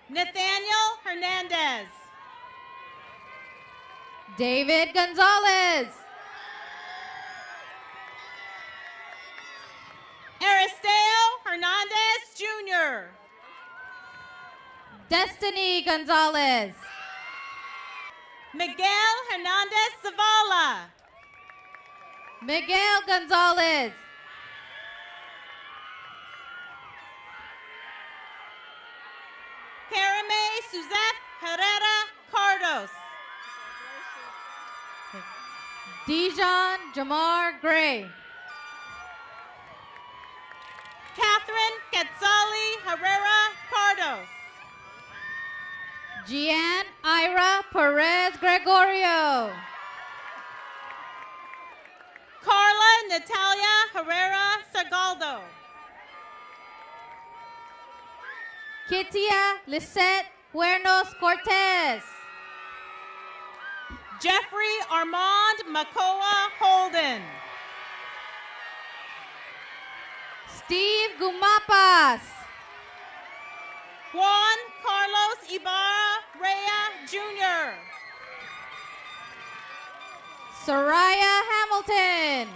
[SPEAKER 13] Nathaniel Hernandez.
[SPEAKER 14] David Gonzalez. Destiny Gonzalez.
[SPEAKER 15] Miguel Hernandez Zavala.
[SPEAKER 14] Miguel Gonzalez.
[SPEAKER 15] Karime Suzette Herrera Cardos.
[SPEAKER 14] Dijon Jamar Gray.
[SPEAKER 15] Catherine Quetzali Herrera Cardos.
[SPEAKER 14] Gian Ira Perez Gregorio.
[SPEAKER 15] Carla Natalia Herrera Sagaldo.
[SPEAKER 14] Kitia Lisette Huernos Cortez.
[SPEAKER 15] Jeffrey Armand Makoa Holden.
[SPEAKER 14] Steve Gumapas.
[SPEAKER 15] Juan Carlos Ibarra Rea Jr.
[SPEAKER 14] Soraya Hamilton.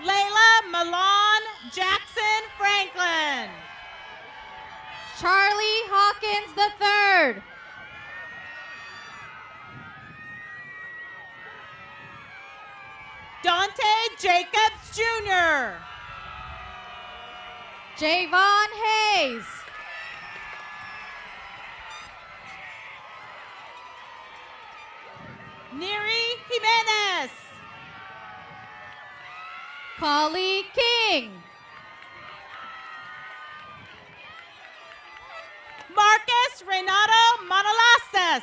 [SPEAKER 15] Layla Milan Jackson Franklin.
[SPEAKER 14] Charlie Hawkins III.
[SPEAKER 15] Dante Jacobs Jr.
[SPEAKER 14] Javon Hayes.
[SPEAKER 15] Neri Jimenez.
[SPEAKER 14] Kali King.
[SPEAKER 15] Marcus Renato Manalastas.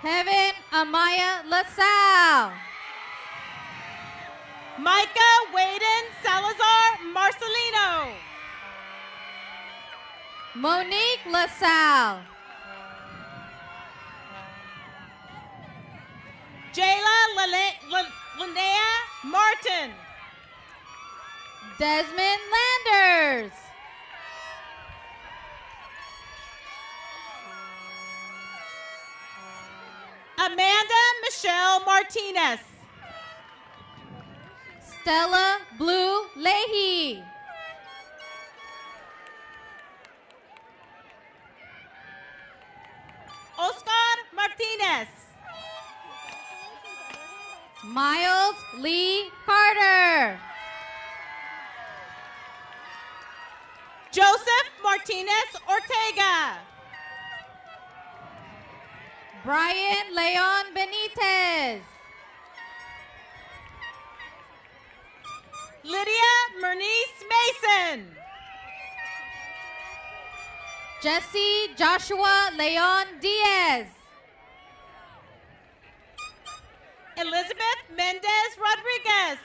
[SPEAKER 14] Heaven Amaya LaSalle.
[SPEAKER 15] Micah Waden Salazar Marcelino.
[SPEAKER 14] Monique LaSalle.
[SPEAKER 15] Jayla Linnea Martin.
[SPEAKER 14] Desmond Landers.
[SPEAKER 15] Amanda Michelle Martinez.
[SPEAKER 14] Stella Blue Leahy.
[SPEAKER 15] Oscar Martinez.
[SPEAKER 14] Miles Lee Carter.
[SPEAKER 15] Joseph Martinez Ortega.
[SPEAKER 14] Brian Leon Benitez.
[SPEAKER 15] Lydia Mernice Mason.
[SPEAKER 14] Jesse Joshua Leon Diaz.
[SPEAKER 15] Elizabeth Mendez Rodriguez.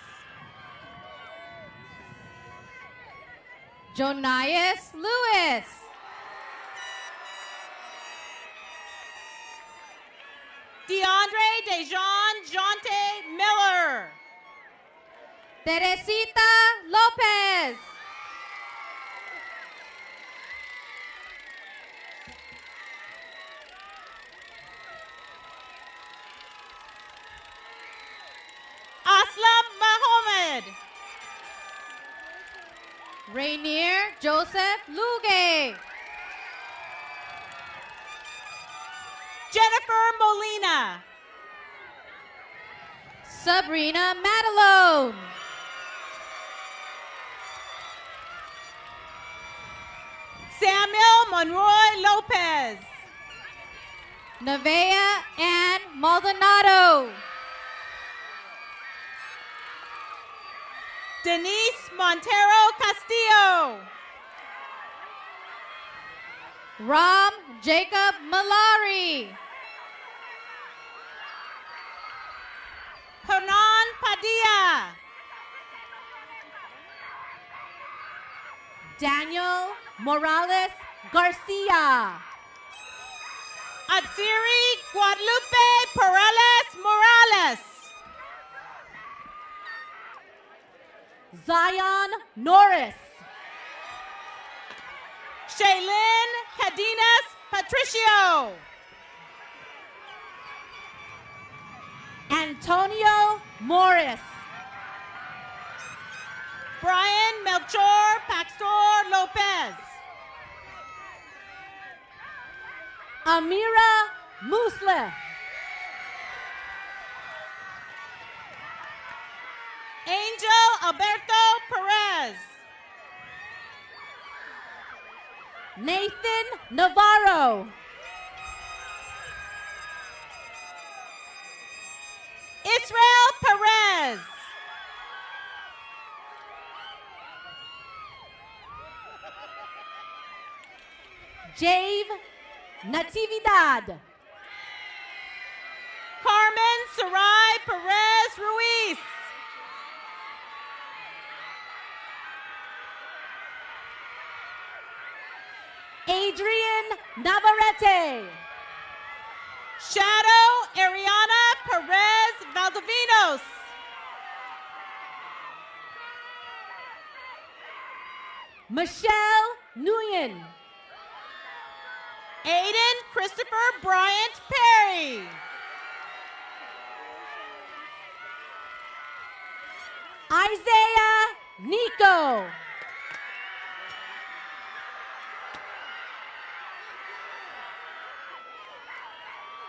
[SPEAKER 14] Jonias Lewis.
[SPEAKER 15] DeAndre Dejan Jonte Miller.
[SPEAKER 14] Teresita Lopez.
[SPEAKER 15] Aslam Mohammed.
[SPEAKER 14] Rainier Joseph Luge.
[SPEAKER 15] Jennifer Molina.
[SPEAKER 14] Sabrina Matalone.
[SPEAKER 15] Samuel Monroy Lopez.
[SPEAKER 14] Nevaeh Ann Maldonado.
[SPEAKER 15] Denise Montero Castillo.
[SPEAKER 14] Ram Jacob Malari.
[SPEAKER 15] Hernan Padilla. Daniel Morales Garcia. Atsiri Guadalupe Perales Morales. Zion Norris. Shaylin Cadenas Patricio. Antonio Morris. Brian Melchor Pastor Lopez.
[SPEAKER 13] Amira Musle.
[SPEAKER 15] Angel Alberto Perez.
[SPEAKER 13] Nathan Navarro.
[SPEAKER 15] Israel Perez.
[SPEAKER 13] Jave Natividad.
[SPEAKER 15] Carmen Sarai Perez Ruiz.
[SPEAKER 13] Adrian Navarrete.
[SPEAKER 15] Shadow Ariana Perez Valdovinos.
[SPEAKER 13] Michelle Nguyen.
[SPEAKER 15] Aiden Christopher Bryant Perry.
[SPEAKER 13] Isaiah Nico.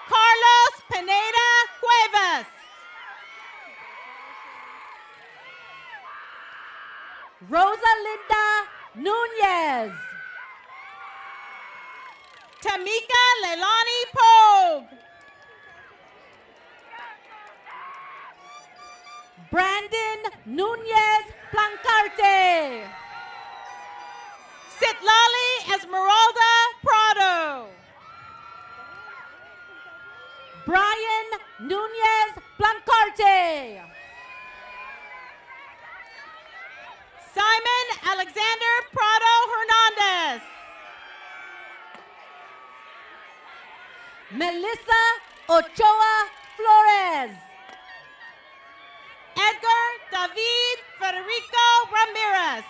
[SPEAKER 15] Carlos Pineda Cuevas.
[SPEAKER 13] Rosalinda Nunez.
[SPEAKER 15] Tamika Leilani Pogue.
[SPEAKER 13] Brandon Nunez Plancarte.
[SPEAKER 15] Citlali Esmeralda Prado.
[SPEAKER 13] Brian Nunez Plancarte.
[SPEAKER 15] Simon Alexander Prado Hernandez.
[SPEAKER 13] Melissa Ochoa Flores.
[SPEAKER 15] Edgar David Federico Ramirez.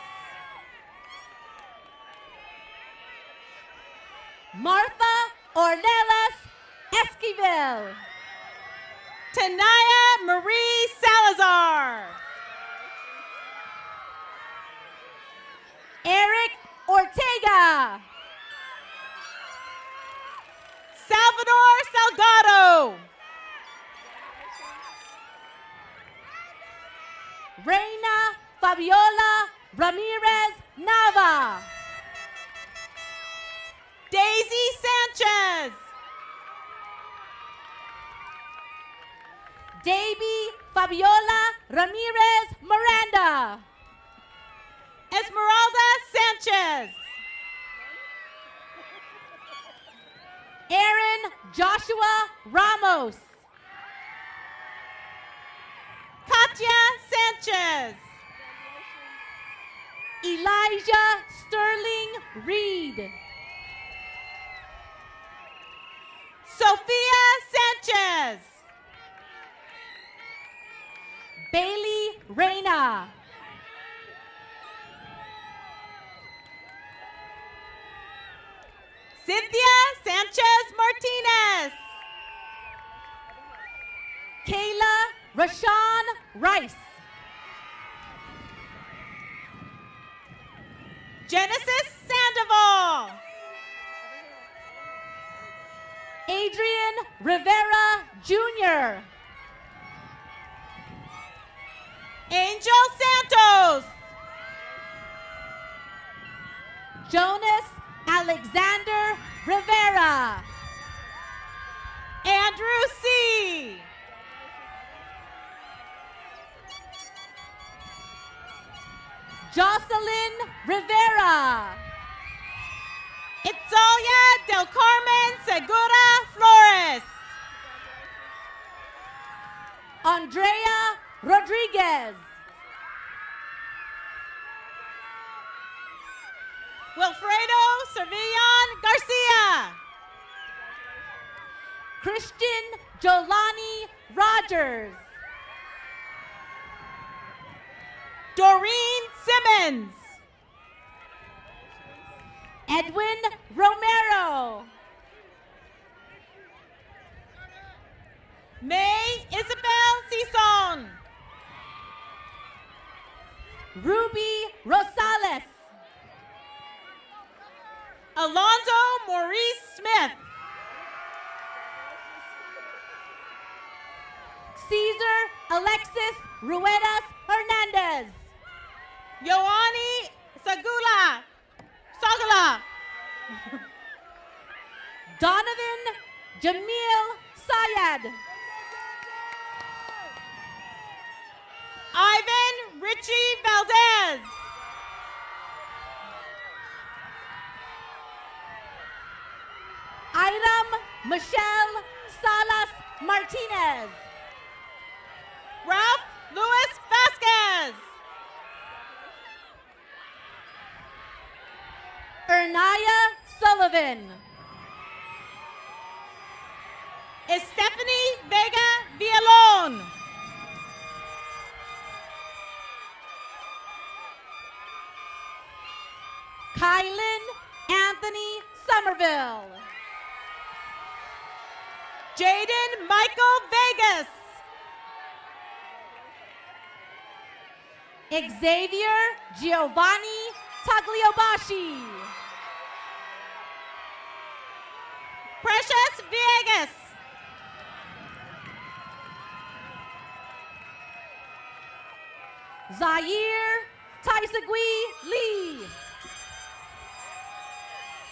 [SPEAKER 13] Martha Ornelas Esquivel.
[SPEAKER 15] Tanaya Marie Salazar.
[SPEAKER 13] Eric Ortega.
[SPEAKER 15] Salvador Salgado.
[SPEAKER 13] Reina Fabiola Ramirez Nava.
[SPEAKER 15] Daisy Sanchez.
[SPEAKER 13] Davy Fabiola Ramirez Miranda.
[SPEAKER 15] Esmeralda Sanchez.
[SPEAKER 13] Aaron Joshua Ramos.
[SPEAKER 15] Katya Sanchez.
[SPEAKER 13] Elijah Sterling Reed.
[SPEAKER 15] Sophia Sanchez.
[SPEAKER 13] Bailey Reyna.
[SPEAKER 15] Cynthia Sanchez Martinez.
[SPEAKER 13] Kayla Rashawn Rice.
[SPEAKER 15] Genesis Sandoval.
[SPEAKER 13] Adrian Rivera Jr.
[SPEAKER 15] Angel Santos.
[SPEAKER 13] Jonas Alexander Rivera.
[SPEAKER 15] Andrew C.
[SPEAKER 13] Jocelyn Rivera.
[SPEAKER 15] Itzalia del Carmen Segura Flores.
[SPEAKER 13] Andrea Rodriguez.
[SPEAKER 15] Wilfredo Servillon Garcia.
[SPEAKER 13] Christian Jolani Rogers.
[SPEAKER 15] Doreen Simmons.
[SPEAKER 13] Edwin Romero.
[SPEAKER 15] May Isabel Sison.
[SPEAKER 13] Ruby Ruedas Hernandez.
[SPEAKER 15] Yoani Sagala.
[SPEAKER 13] Donovan Jamil Sayed.
[SPEAKER 15] Ivan Richie Valdez.
[SPEAKER 13] Iram Michelle Salas Martinez.
[SPEAKER 15] Ralph Luis Vasquez.
[SPEAKER 13] Ernaya Sullivan.
[SPEAKER 15] Stephanie Vega Villalon.
[SPEAKER 13] Kylan Anthony Somerville.
[SPEAKER 15] Jaden Michael Vegas.
[SPEAKER 13] Xavier Giovanni Tagliobashi.
[SPEAKER 15] Precious Villegas.
[SPEAKER 13] Zaire Taisagui Lee.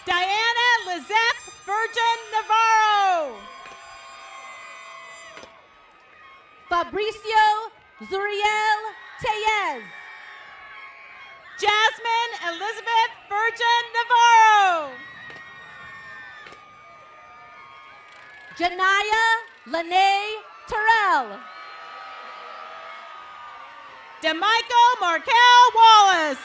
[SPEAKER 15] Diana Lizette Virgin Navarro.
[SPEAKER 13] Fabricio Zuriel Tellez.
[SPEAKER 15] Jasmine Elizabeth Virgin Navarro.
[SPEAKER 13] Janaya Lene Terrell.
[SPEAKER 15] DeMichael Markel Wallace.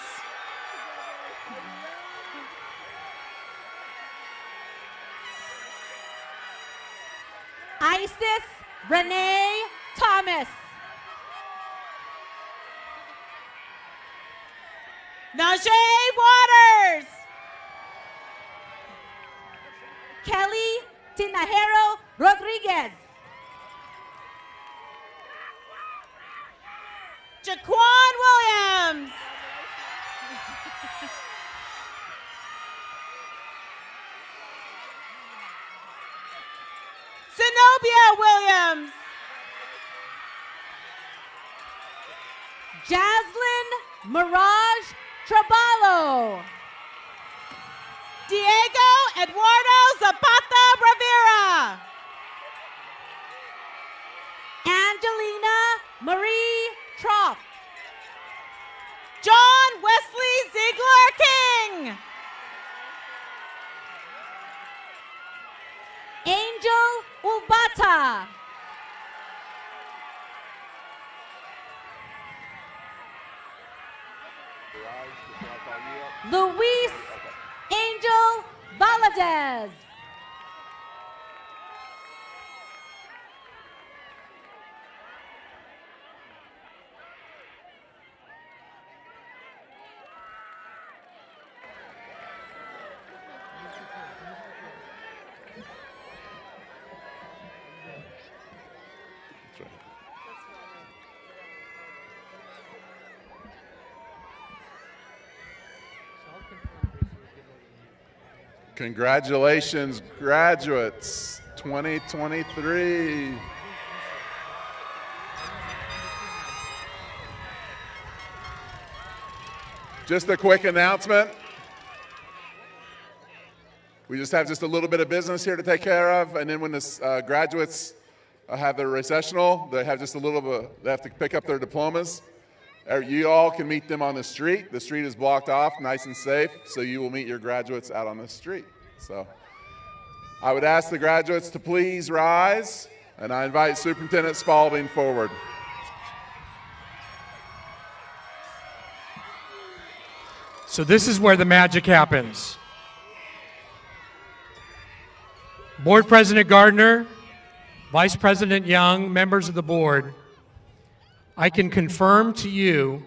[SPEAKER 13] Isis Renee Thomas.
[SPEAKER 15] Najee Waters.
[SPEAKER 13] Kelly Tinajero Rodriguez.
[SPEAKER 15] Jaquan Williams. Zenobia Williams.
[SPEAKER 13] Jaslyn Mirage Traballo.
[SPEAKER 15] Diego Eduardo Zapata Rivera.
[SPEAKER 13] Angelina Marie Troff.
[SPEAKER 15] John Wesley Ziegler King.
[SPEAKER 13] Angel Ubata. Luis Angel Valadez.
[SPEAKER 1] Congratulations, graduates 2023. Just a quick announcement. We just have just a little bit of business here to take care of, and then when the graduates have their recessional, they have just a little bit, they have to pick up their diplomas. You all can meet them on the street. The street is blocked off, nice and safe, so you will meet your graduates out on the street. So I would ask the graduates to please rise, and I invite Superintendent Spalding forward.
[SPEAKER 12] So this is where the magic happens. Board President Gardner, Vice President Young, members of the board, I can confirm to you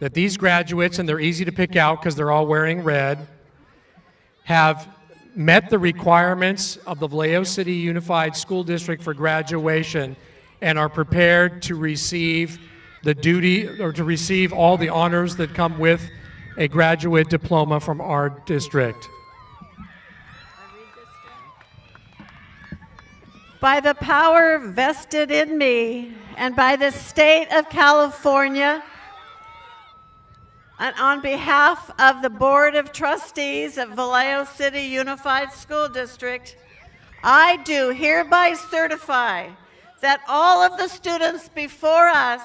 [SPEAKER 12] that these graduates, and they're easy to pick out because they're all wearing red, have met the requirements of the Vallejo City Unified School District for graduation and are prepared to receive the duty or to receive all the honors that come with a graduate diploma from our district.
[SPEAKER 16] By the power vested in me and by the state of California, and on behalf of the Board of Trustees of Vallejo City Unified School District, I do hereby certify that all of the students before us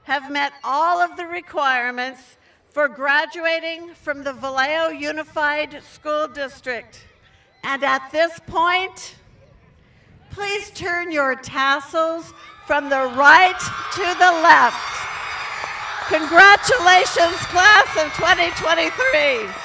[SPEAKER 16] have met all of the requirements for graduating from the Vallejo Unified School District. And at this point, please turn your tassels from the right to the left. Congratulations, class of 2023.